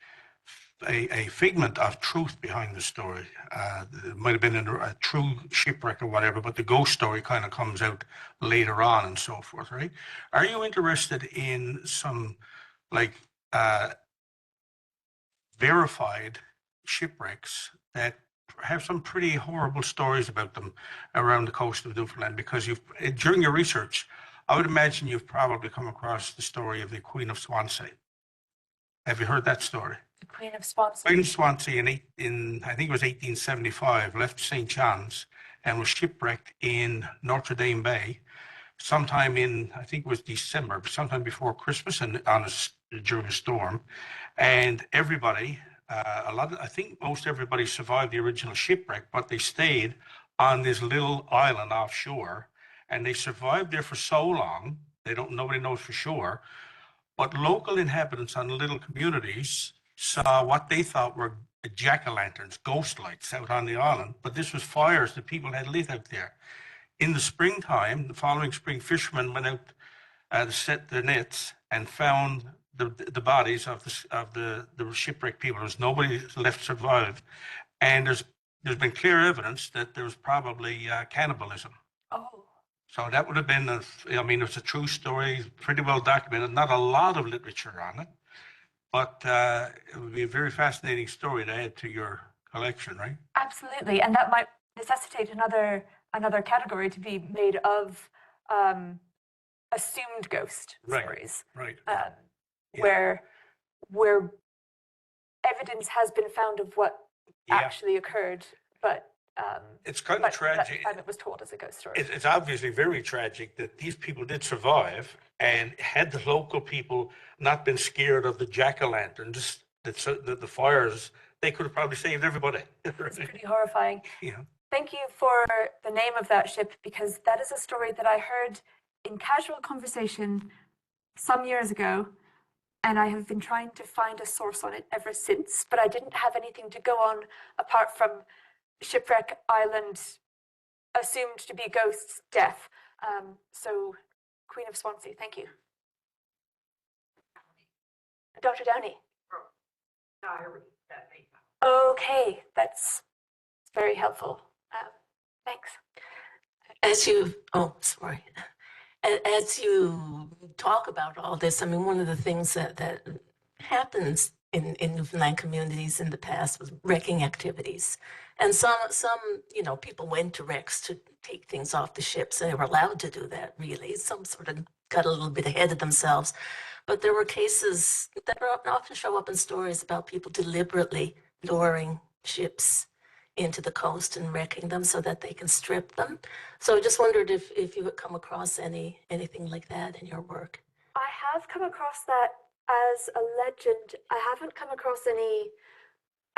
Speaker 4: figment of truth behind the story. It might have been a true shipwreck or whatever, but the ghost story kind of comes out later on and so forth, right? Are you interested in some like uh, verified shipwrecks that have some pretty horrible stories about them around the coast of Newfoundland? Because you've during your research, I would imagine you've probably come across the story of the Queen of Swansea. Have you heard that story?
Speaker 2: The Queen of Swansea.
Speaker 4: Queen of Swansea in I think it was 1875 left St. John's and was shipwrecked in Notre Dame Bay sometime in I think it was December, sometime before Christmas and during a storm. And everybody, I think most everybody survived the original shipwreck, but they stayed on this little island offshore, and they survived there for so long. Nobody knows for sure, but local inhabitants on little communities saw what they thought were jack-o'-lanterns, ghost lights out on the island. But this was fires that people had lit out there. In the springtime, the following spring, fishermen went out to set their nets and found the bodies of the shipwrecked people. There's nobody left survived, and there's been clear evidence that there was probably cannibalism.
Speaker 2: Oh.
Speaker 4: So that would have been I mean, it's a true story, pretty well documented. Not a lot of literature on it, but it would be a very fascinating story to add to your collection, right?
Speaker 2: Absolutely, and that might necessitate another category to be made of assumed ghost stories,
Speaker 4: right.
Speaker 2: where evidence has been found of what actually occurred, but
Speaker 4: it's kind of tragic.
Speaker 2: And it was told as a ghost story.
Speaker 4: It's obviously very tragic that these people did survive, and had the local people not been scared of the jack-o'-lanterns, the fires, they could have probably saved everybody.
Speaker 2: It's pretty horrifying.
Speaker 4: Yeah.
Speaker 2: Thank you for the name of that ship, because that is a story that I heard in casual conversation some years ago, and I have been trying to find a source on it ever since, but I didn't have anything to go on apart from Shipwreck Island, assumed to be ghosts, death. So, Queen of Swansea, thank you. Dr. Downey. Okay, that's very helpful. Thanks.
Speaker 5: As you talk about all this, I mean, one of the things that happens in Newfoundland communities in the past was wrecking activities. And some people went to wrecks to take things off the ships, and they were allowed to do that, really. Some sort of got a little bit ahead of themselves. But there were cases that often show up in stories about people deliberately lowering ships into the coast and wrecking them so that they can strip them. So I just wondered if you had come across anything like that in your work.
Speaker 2: I have come across that as a legend. I haven't come across any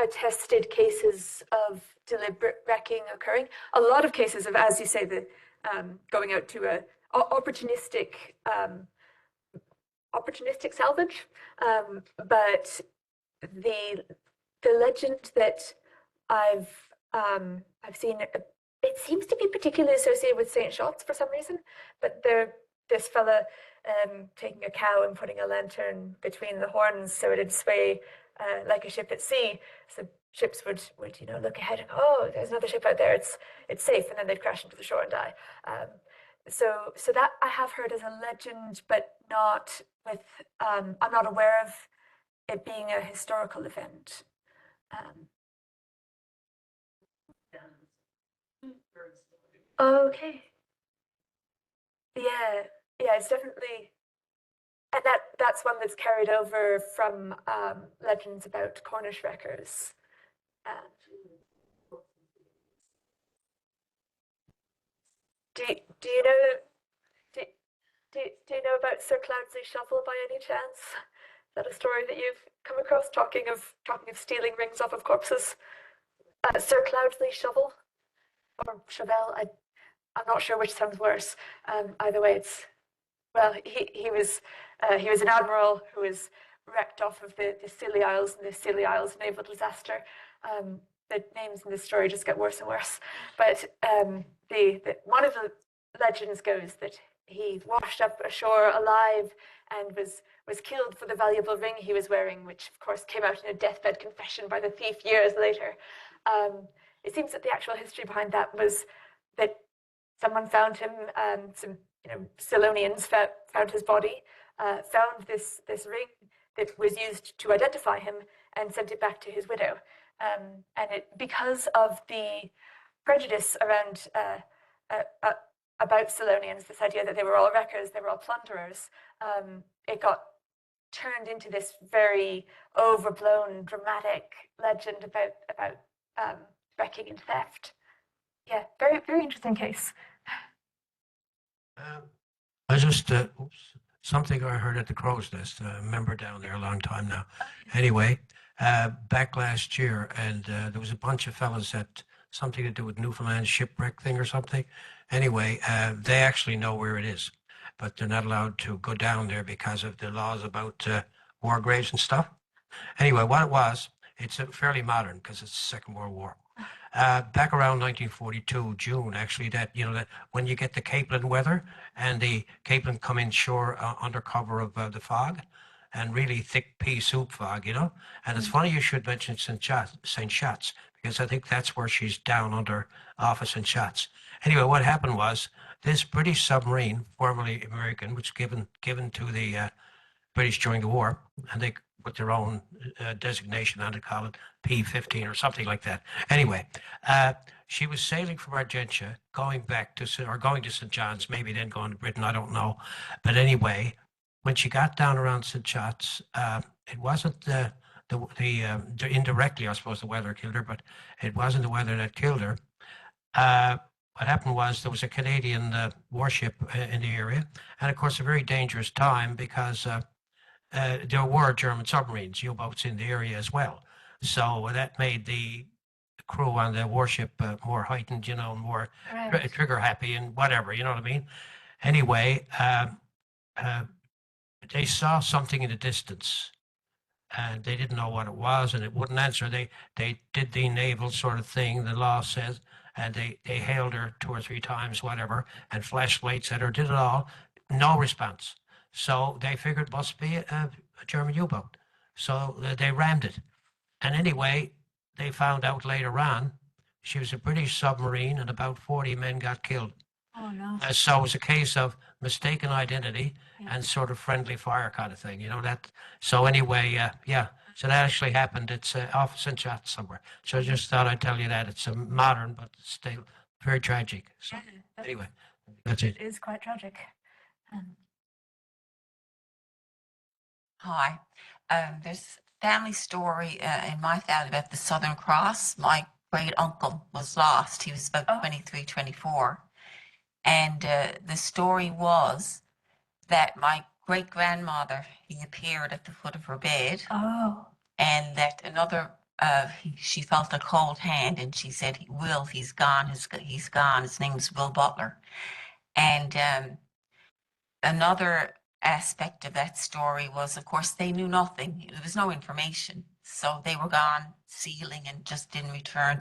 Speaker 2: attested cases of deliberate wrecking occurring. A lot of cases of, as you say, the going out to a opportunistic salvage, but the legend that I've seen, it seems to be particularly associated with St. Shots for some reason, but this fella taking a cow and putting a lantern between the horns so it'd sway like a ship at sea. So ships would look ahead and, oh, there's another ship out there, it's safe, and then they'd crash into the shore and die. So that I have heard as a legend, but not with, I'm not aware of it being a historical event. Okay. Yeah, it's definitely, and that's one that's carried over from legends about Cornish wreckers. Do you know do you know about Sir Cloudsley Shovel by any chance? Is that a story that you've come across? Talking of stealing rings off of corpses. Sir Cloudsley Shovel or Chauvel. I'm not sure which sounds worse. Either way, he was an admiral who was wrecked off of the Scilly Isles in the Scilly Isles naval disaster. the names in this story just get worse and worse. But one of the legends goes that he washed up ashore alive and was killed for the valuable ring he was wearing, which of course came out in a deathbed confession by the thief years later. It seems that the actual history behind that was that someone found him, some Silonians found his body, found this ring that was used to identify him, and sent it back to his widow. And because of the prejudice around about Silonians, this idea that they were all wreckers, they were all plunderers, it got turned into this very overblown, dramatic legend about wrecking and theft. Yeah, very, very interesting case.
Speaker 6: I just, something I heard at the Crow's Nest, a member down there a long time now. Anyway, back last year, and there was a bunch of fellas that something to do with Newfoundland shipwreck thing or something. Anyway, they actually know where it is, but they're not allowed to go down there because of the laws about war graves and stuff. Anyway, what it was, it's fairly modern because it's the Second World War. Back around 1942, June, actually, that when you get the Capeland weather and the Capeland come in shore under cover of the fog, and really thick pea soup fog, And it's funny you should mention St. Shots, because I think that's where she's down under off St. Shots. Anyway, what happened was this British submarine, formerly American, which was given to the British during the war, and they put their own designation on it, call it P-15 or something like that. Anyway, she was sailing from Argentia, going to St. John's, maybe then going to Britain, I don't know. But anyway, when she got down around St. Shots, it wasn't indirectly, I suppose, the weather killed her, but it wasn't the weather that killed her. What happened was there was a Canadian warship in the area, and of course a very dangerous time because there were German submarines, U-boats in the area as well. So that made the crew on the warship more heightened, more trigger happy and whatever, you know what I mean? Anyway, they saw something in the distance and they didn't know what it was and it wouldn't answer. They did the naval sort of thing, the law says, and they hailed her 2 or 3 times, whatever, and flashlights at her, did it all. No response. So they figured it must be a German U-boat. So they rammed it. And anyway, they found out later on she was a British submarine and about 40 men got killed.
Speaker 2: Oh, no.
Speaker 6: So it was a case of mistaken identity and sort of friendly fire kind of thing, that. So anyway, yeah. So that actually happened. It's off St. Shots somewhere. So I just thought I'd tell you that. It's modern, but still very tragic. So anyway, that's it.
Speaker 2: It is quite tragic.
Speaker 7: Hi. There's a family story in my family about the Southern Cross. My great uncle was lost. He was about 23, 24. And the story was that my great grandmother, he appeared at the foot of her bed.
Speaker 2: Oh.
Speaker 7: And that another, she felt a cold hand and she said, he's gone. He's gone. His name was Will Butler. And another aspect of that story was, of course, they knew nothing. There was no information. So they were gone sealing and just didn't return.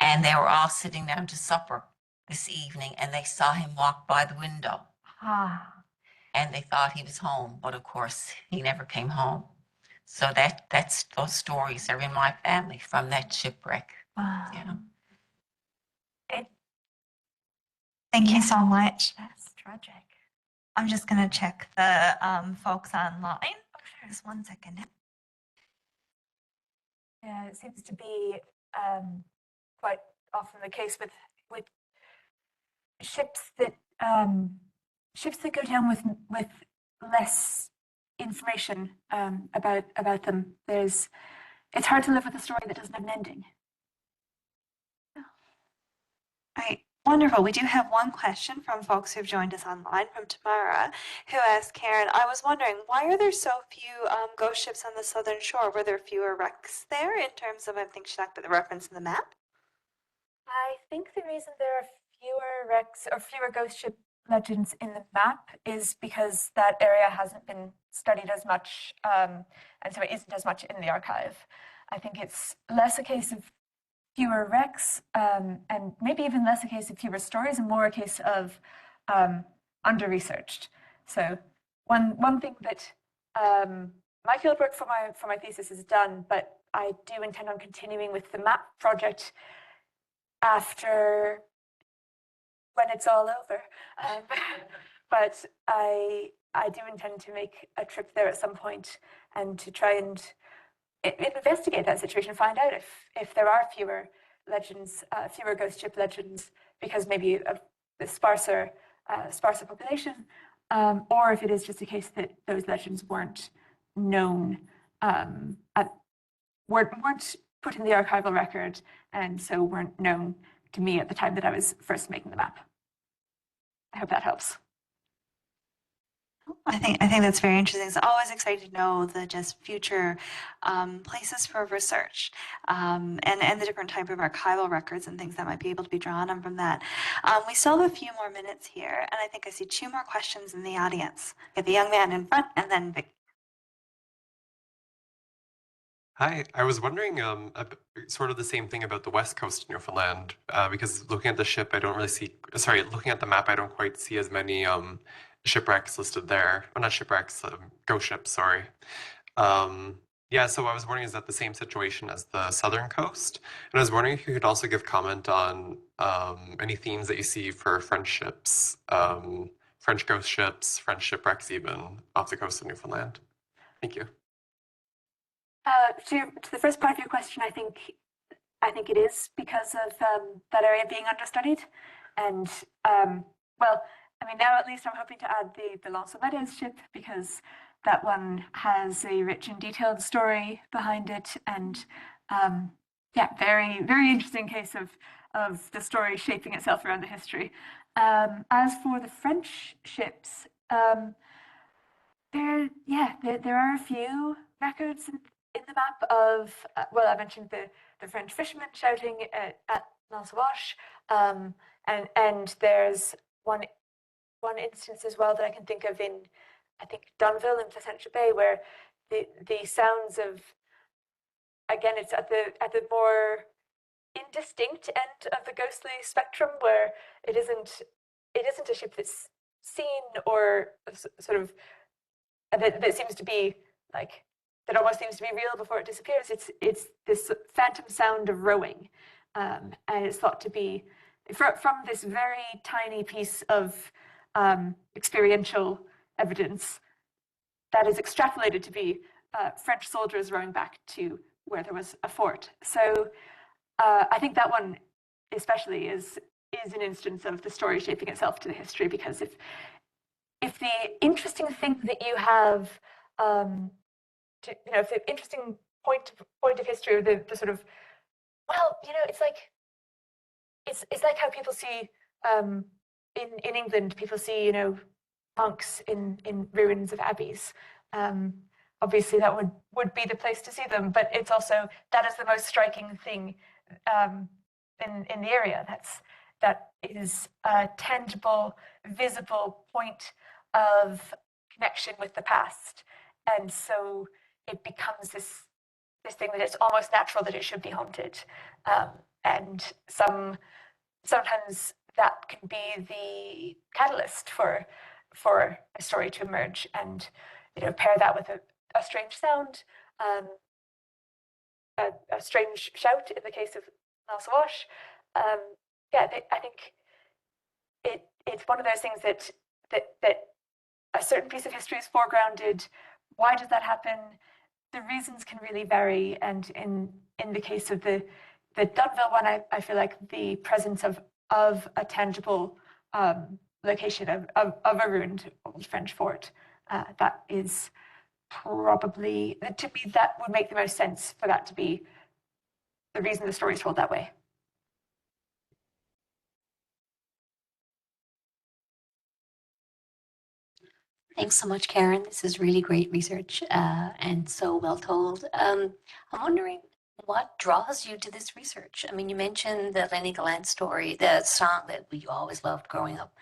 Speaker 7: And they were all sitting down to supper this evening and they saw him walk by the window. And they thought he was home, but of course he never came home. So those stories are in my family from that shipwreck.
Speaker 2: Wow.
Speaker 1: Thank you so much.
Speaker 2: That's tragic.
Speaker 1: I'm just going to check the folks online. Just 1 second.
Speaker 2: Yeah, it seems to be quite often the case with ships that go down with less information about them. It's hard to live with a story that doesn't have an ending.
Speaker 1: All right, wonderful. We do have one question from folks who've joined us online from Tamara, who asked Karen, I was wondering, why are there so few ghost ships on the southern shore? Were there fewer wrecks there in terms of, I think she talked about the reference in the map?
Speaker 2: I think the reason there are fewer wrecks or fewer ghost ship legends in the map is because that area hasn't been studied as much, and so it isn't as much in the archive. I think it's less a case of fewer wrecks, and maybe even less a case of fewer stories and more a case of under-researched. So one thing that my fieldwork for my thesis is done, but I do intend on continuing with the map project after when it's all over. But I do intend to make a trip there at some point and to try and investigate that situation, find out if there are fewer legends, fewer ghost ship legends, because maybe of the sparser population, or if it is just a case that those legends weren't known, weren't put in the archival record, and so weren't known to me at the time that I was first making the map. I hope that helps.
Speaker 1: I think that's very interesting. It's always exciting to know the just future places for research, and the different type of archival records and things that might be able to be drawn on from that. We still have a few more minutes here, and I think I see 2 more questions in the audience. Get the young man in front, and then Vic.
Speaker 8: Hi, I was wondering sort of the same thing about the west coast of Newfoundland, because looking at the ship, I don't really see, sorry, looking at the map, I don't quite see as many shipwrecks listed there. Well, not shipwrecks, ghost ships, sorry. Yeah, so I was wondering, is that the same situation as the southern coast? And I was wondering if you could also give comment on any themes that you see for French ships, French ghost ships, French shipwrecks even, off the coast of Newfoundland. Thank you.
Speaker 2: To the first part of your question, I think it is because of that area being understudied, and well, I mean, now at least I'm hoping to add the Lancer Meadows ship, because that one has a rich and detailed story behind it, and yeah, very very interesting case of the story shaping itself around the history. As for the French ships, there are a few records in the map of, well, I mentioned the French fishermen shouting at Lancewash, and there's one instance as well that I can think of in, I think, Dunville in Placentia Bay, where the sounds of, again, it's at the more indistinct end of the ghostly spectrum, where it isn't a ship that's seen or sort of that seems to be like, that almost seems to be real before it disappears. It's this phantom sound of rowing, and it's thought to be from this very tiny piece of experiential evidence that is extrapolated to be French soldiers rowing back to where there was a fort. So I think that one especially is an instance of the story shaping itself to the history, because if the interesting thing that you have, if the interesting point of history, or the sort of, well, it's like how people see in England, people see monks in ruins of abbeys. Obviously, that would be the place to see them, but it's also, that is the most striking thing in the area. That is a tangible, visible point of connection with the past, and so it becomes this thing that it's almost natural that it should be haunted, and sometimes that can be the catalyst for a story to emerge, and pair that with a strange sound, a strange shout in the case of Lancewash. I think it's one of those things that a certain piece of history is foregrounded. Why does that happen? The reasons can really vary, and in the case of the Dunville one, I feel like the presence of a tangible location of a ruined old French fort, that is probably, to me, that would make the most sense for that to be the reason the story is told that way.
Speaker 9: Thanks so much, Karen. This is really great research and so well told. I'm wondering what draws you to this research. I mean, you mentioned the Lenny Gallant story, the song that we always loved growing up.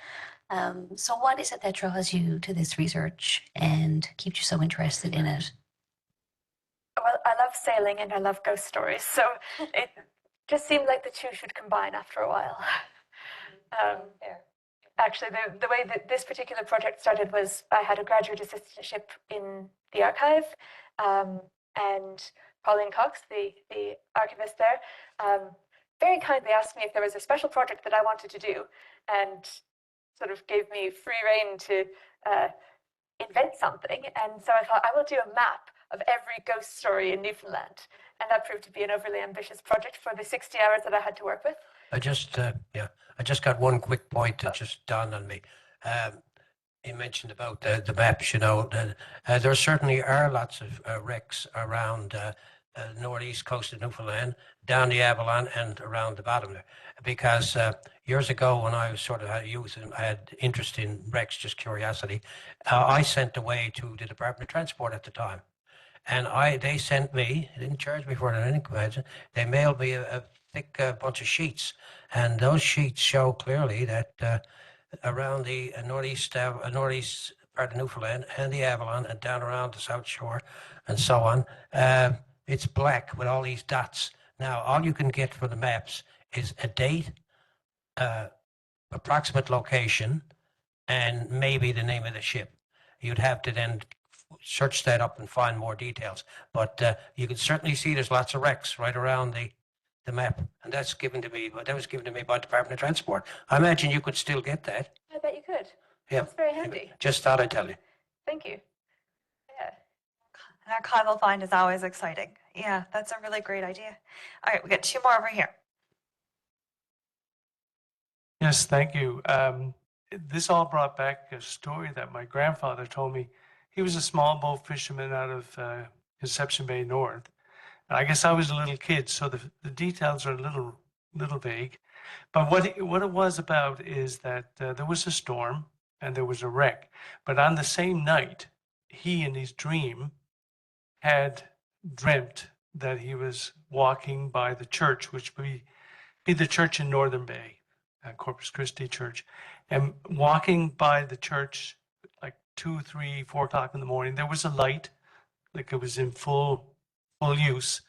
Speaker 9: So what is it that draws you to this research and keeps you so interested in it?
Speaker 2: Well, I love love sailing and I love ghost stories, so it just seemed like the two should combine after a while. Actually, the way that this particular project started was I had a graduate assistantship in the archive, and Pauline Cox, the archivist there, very kindly asked me if there was a special project that I wanted to do, and sort of gave me free rein to invent something. And so I thought, I will do a map of every ghost story in Newfoundland. And that proved to be an overly ambitious project for the 60 hours that I had to work with.
Speaker 6: I just got one quick point that just dawned on me. You mentioned about the maps, there certainly are lots of wrecks around northeast coast of Newfoundland, down the Avalon and around the bottom there. Because years ago when I was sort of a youth and I had interest in wrecks, just curiosity, I sent away to the Department of Transport at the time. And they sent me, they didn't charge me for it, I didn't imagine, they mailed me a thick bunch of sheets. And those sheets show clearly that around the northeast part of Newfoundland and the Avalon and down around the South Shore and so on, it's black with all these dots. Now, all you can get from the maps is a date, approximate location, and maybe the name of the ship. You'd have to then search that up and find more details. But you can certainly see there's lots of wrecks right around the map, and that was given to me by the Department of Transport. I imagine you could still get that.
Speaker 2: I bet you could.
Speaker 6: Yeah.
Speaker 2: That's very handy.
Speaker 6: Just thought I'd tell you.
Speaker 2: Thank you. Yeah.
Speaker 1: An archival find is always exciting. Yeah, that's a really great idea. All right, we got two more over here.
Speaker 10: Yes, thank you. This all brought back a story that my grandfather told me. He was a small boat fisherman out of Conception Bay North. And I guess I was a little kid, so the details are a little vague. But what it was about is that there was a storm and there was a wreck. But on the same night, he in his dream had dreamt that he was walking by the church, which would be the church in Northern Bay, Corpus Christi Church. And walking by the church, like 2, 3, 4 o'clock in the morning, there was a light, like it was in full use.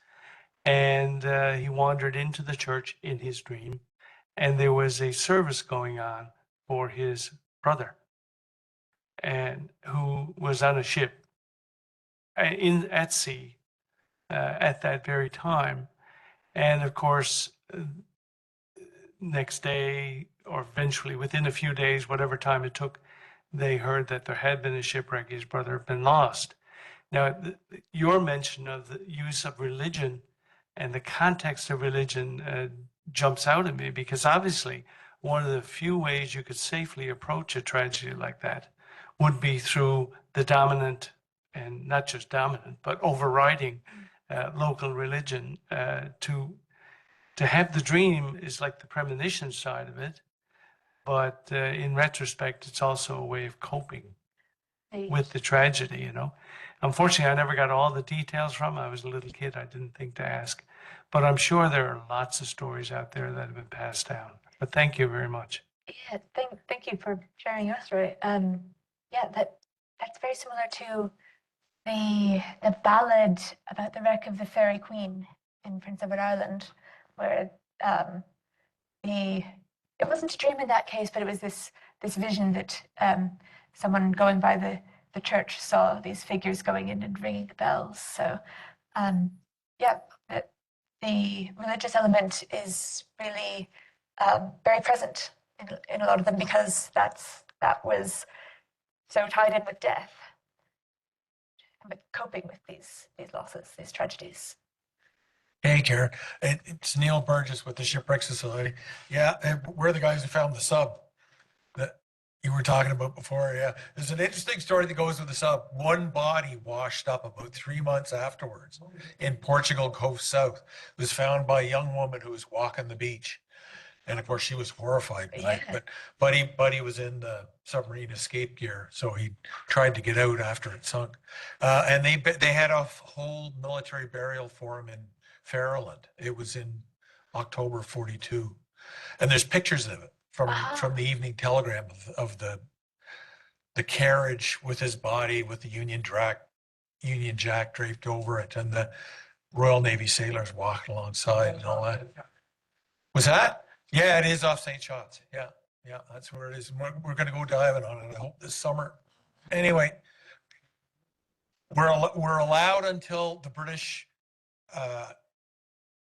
Speaker 10: And he wandered into the church in his dream, and there was a service going on for his brother, and who was on a ship at sea at that very time. And of course, next day, or eventually within a few days, whatever time it took, they heard that there had been a shipwreck. His brother had been lost. Now, your mention of the use of religion and the context of religion jumps out at me, because obviously one of the few ways you could safely approach a tragedy like that would be through the dominant, and not just dominant, but overriding local religion. To have the dream is like the premonition side of it, but in retrospect, it's also a way of coping with the tragedy, Unfortunately, I never got all the details from him. I was a little kid. I didn't think to ask. But I'm sure there are lots of stories out there that have been passed down. But thank you very much.
Speaker 2: Yeah, thank you for sharing your story. Yeah, that's very similar to the ballad about the wreck of the Fairy Queen in Prince Edward Island, where it wasn't a dream in that case, but it was this vision that someone going by the church saw these figures going in and ringing the bells. So, yeah, the religious element is really very present in a lot of them, because that was so tied in with death, with coping with these losses, these tragedies.
Speaker 11: Hey, Karen. It's Neil Burgess with the Shipwreck Society. Yeah, and we're the guys who found the sub that you were talking about before. Yeah, there's an interesting story that goes with the sub. One body washed up about 3 months afterwards in Portugal Cove South. It was found by a young woman who was walking the beach. And of course, she was horrified by it. But Buddy was in the submarine escape gear, so he tried to get out after it sunk. And they had a whole military burial for him in Fairland. It was in October '42, and there's pictures of it from the Evening Telegram of the carriage with his body with the Union Jack draped over it, and Royal Navy sailors walking alongside and all that. Was that? Yeah, it is off St. John's. Yeah, yeah, that's where it is. We're going to go diving on it, I hope, this summer. Anyway, we're allowed until the British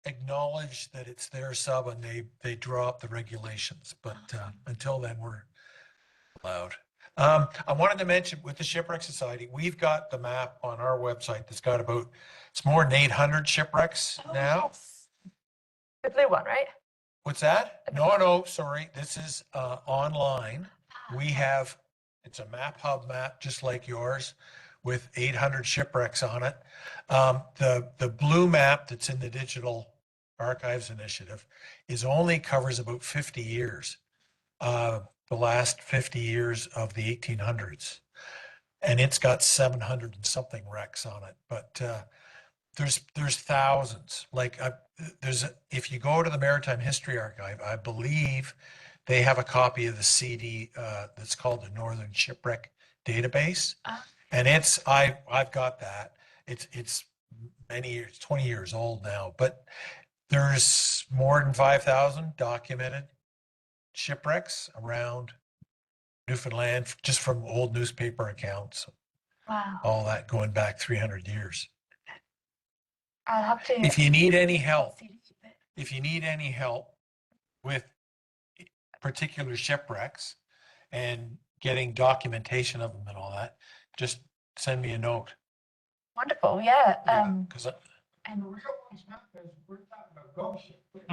Speaker 11: acknowledge that it's their sub and they draw up the regulations. But until then, we're allowed. I wanted to mention with the Shipwreck Society, we've got the map on our website that's got about, it's more than 800 shipwrecks now.
Speaker 2: Yes. The blue one, right?
Speaker 11: What's that? No, sorry. This is online. We have, it's a map hub map just like yours with 800 shipwrecks on it. The blue map that's in the Digital Archives Initiative only covers about 50 years, the last 50 years of the 1800s. And it's got 700 and something wrecks on it. But there's thousands. Like if you go to the Maritime History Archive, I believe they have a copy of the CD that's called the Northern Shipwreck Database, and I've got that. It's many years, 20 years old now, but there's more than 5,000 documented shipwrecks around Newfoundland just from old newspaper accounts.
Speaker 2: Wow.
Speaker 11: All that going back 300 years.
Speaker 2: I'll have to.
Speaker 11: If you need any help with particular shipwrecks and getting documentation of them and all that, just send me a note.
Speaker 2: Wonderful, yeah.
Speaker 11: And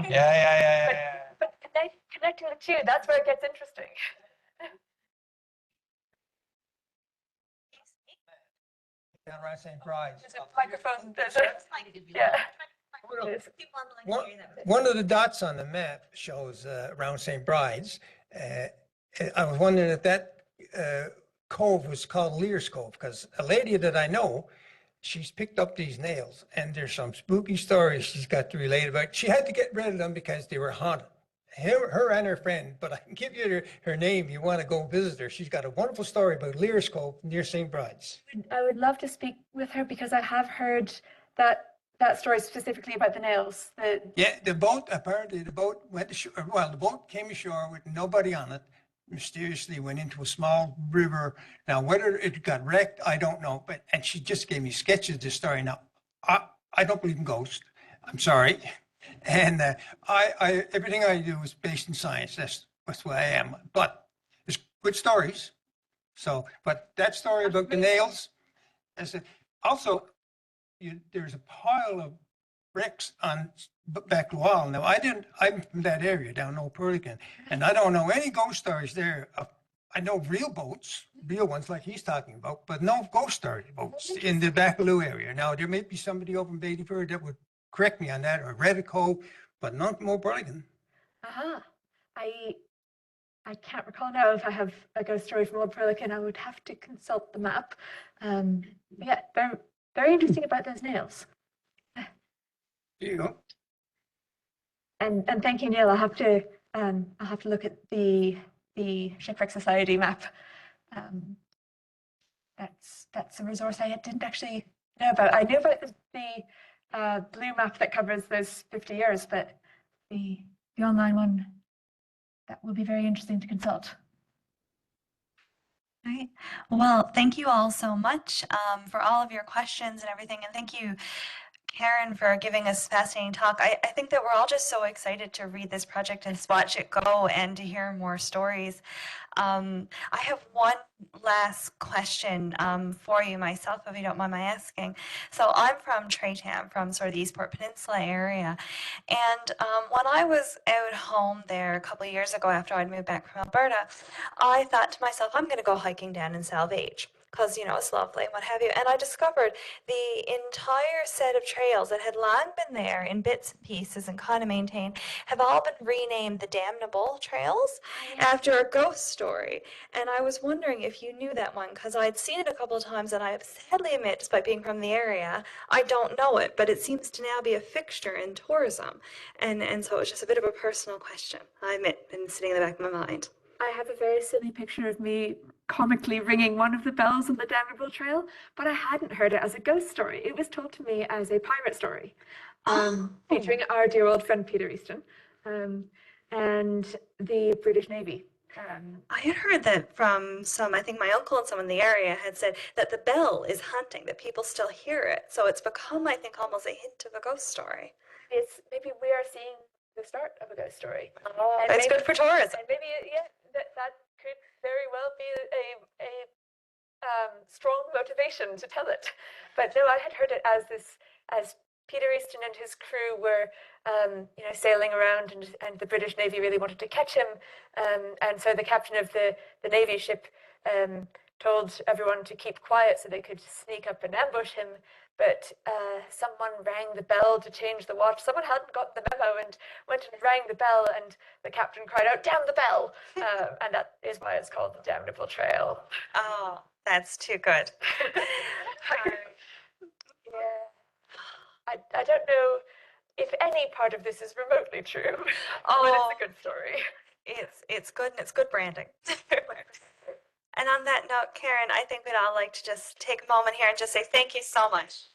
Speaker 11: yeah.
Speaker 2: But connecting the two, that's where it gets interesting.
Speaker 12: Down around St. Bride's.
Speaker 2: There's a microphone. Yeah.
Speaker 12: One of the dots on the map shows around St. Bride's. I was wondering if that cove was called Lear's Cove, because a lady that I know, she's picked up these nails, and there's some spooky stories she's got to relate about. She had to get rid of them because they were haunted. Her and her friend, but I can give you her name. You want to go visit her. She's got a wonderful story about Lear's Cove near St. Bride's.
Speaker 2: I would love to speak with her because I have heard that story specifically about the nails.
Speaker 12: Yeah, apparently the boat went ashore. Well, the boat came ashore with nobody on it, mysteriously went into a small river. Now, whether it got wrecked, I don't know, and she just gave me sketches of this story. Now, I don't believe in ghosts. I'm sorry. And everything I do is based in science. That's what I am. But it's good stories. So, but that story about the nails, also, there's a pile of bricks on back to wall. Now, I'm from that area down Old Purlican, and I don't know any ghost stories there. I know real boats, real ones like he's talking about, but no ghost story boats in the Bacaloo area. Now, there may be somebody over in Beattyford that would correct me on that, or Redico, but not more Burlington.
Speaker 2: I can't recall now if I have a ghost story from Old Purlican. I would have to consult the map. Yeah, very, very interesting about those nails.
Speaker 12: There you go.
Speaker 2: And thank you, Neil. I'll have to look at the Shipwreck Society map. That's a resource I didn't actually know about. I knew about the blue map that covers those 50 years, but the online one, that will be very interesting to consult.
Speaker 1: All right. Well, thank you all so much for all of your questions and everything. And thank you, Karen, for giving us a fascinating talk. I think that we're all just so excited to read this project and watch it go and to hear more stories. I have one last question for you myself, if you don't mind my asking. So I'm from Traytam, from sort of the Eastport Peninsula area. And when I was out home there a couple of years ago after I'd moved back from Alberta, I thought to myself, I'm going to go hiking down in Salvage, because, you know, it's lovely and what have you. And I discovered the entire set of trails that had long been there in bits and pieces and kind of maintained have all been renamed the Damnable Trails after a ghost story. And I was wondering if you knew that one, because I'd seen it a couple of times, and I sadly admit, despite being from the area, I don't know it, but it seems to now be a fixture in tourism. And so it's just a bit of a personal question, I admit, been sitting in the back of my mind.
Speaker 2: I have a very silly picture of me comically ringing one of the bells on the Damnable Trail, but I hadn't heard it as a ghost story. It was told to me as a pirate story, featuring our dear old friend Peter Easton, and the British Navy.
Speaker 1: I had heard that from I think my uncle and someone in the area had said that the bell is haunting, that people still hear it. So it's become, I think, almost a hint of a ghost story.
Speaker 2: Maybe we are seeing the start of a ghost story.
Speaker 1: And it's good for tourism.
Speaker 2: And maybe, yeah, that could very well be a strong motivation to tell it. But no, I had heard it as Peter Easton and his crew were, sailing around, and the British Navy really wanted to catch him, and so the captain of the Navy ship told everyone to keep quiet so they could sneak up and ambush him. But someone rang the bell to change the watch. Someone hadn't gotten the memo and went and rang the bell, and the captain cried out, "Damn the bell!" And that is why it's called the Damnable Trail.
Speaker 1: Oh, that's too good.
Speaker 2: Yeah. I don't know if any part of this is remotely true, but it's a good story.
Speaker 1: It's good, and it's good branding. And on that note, Karen, I think we'd all like to just take a moment here and just say thank you so much.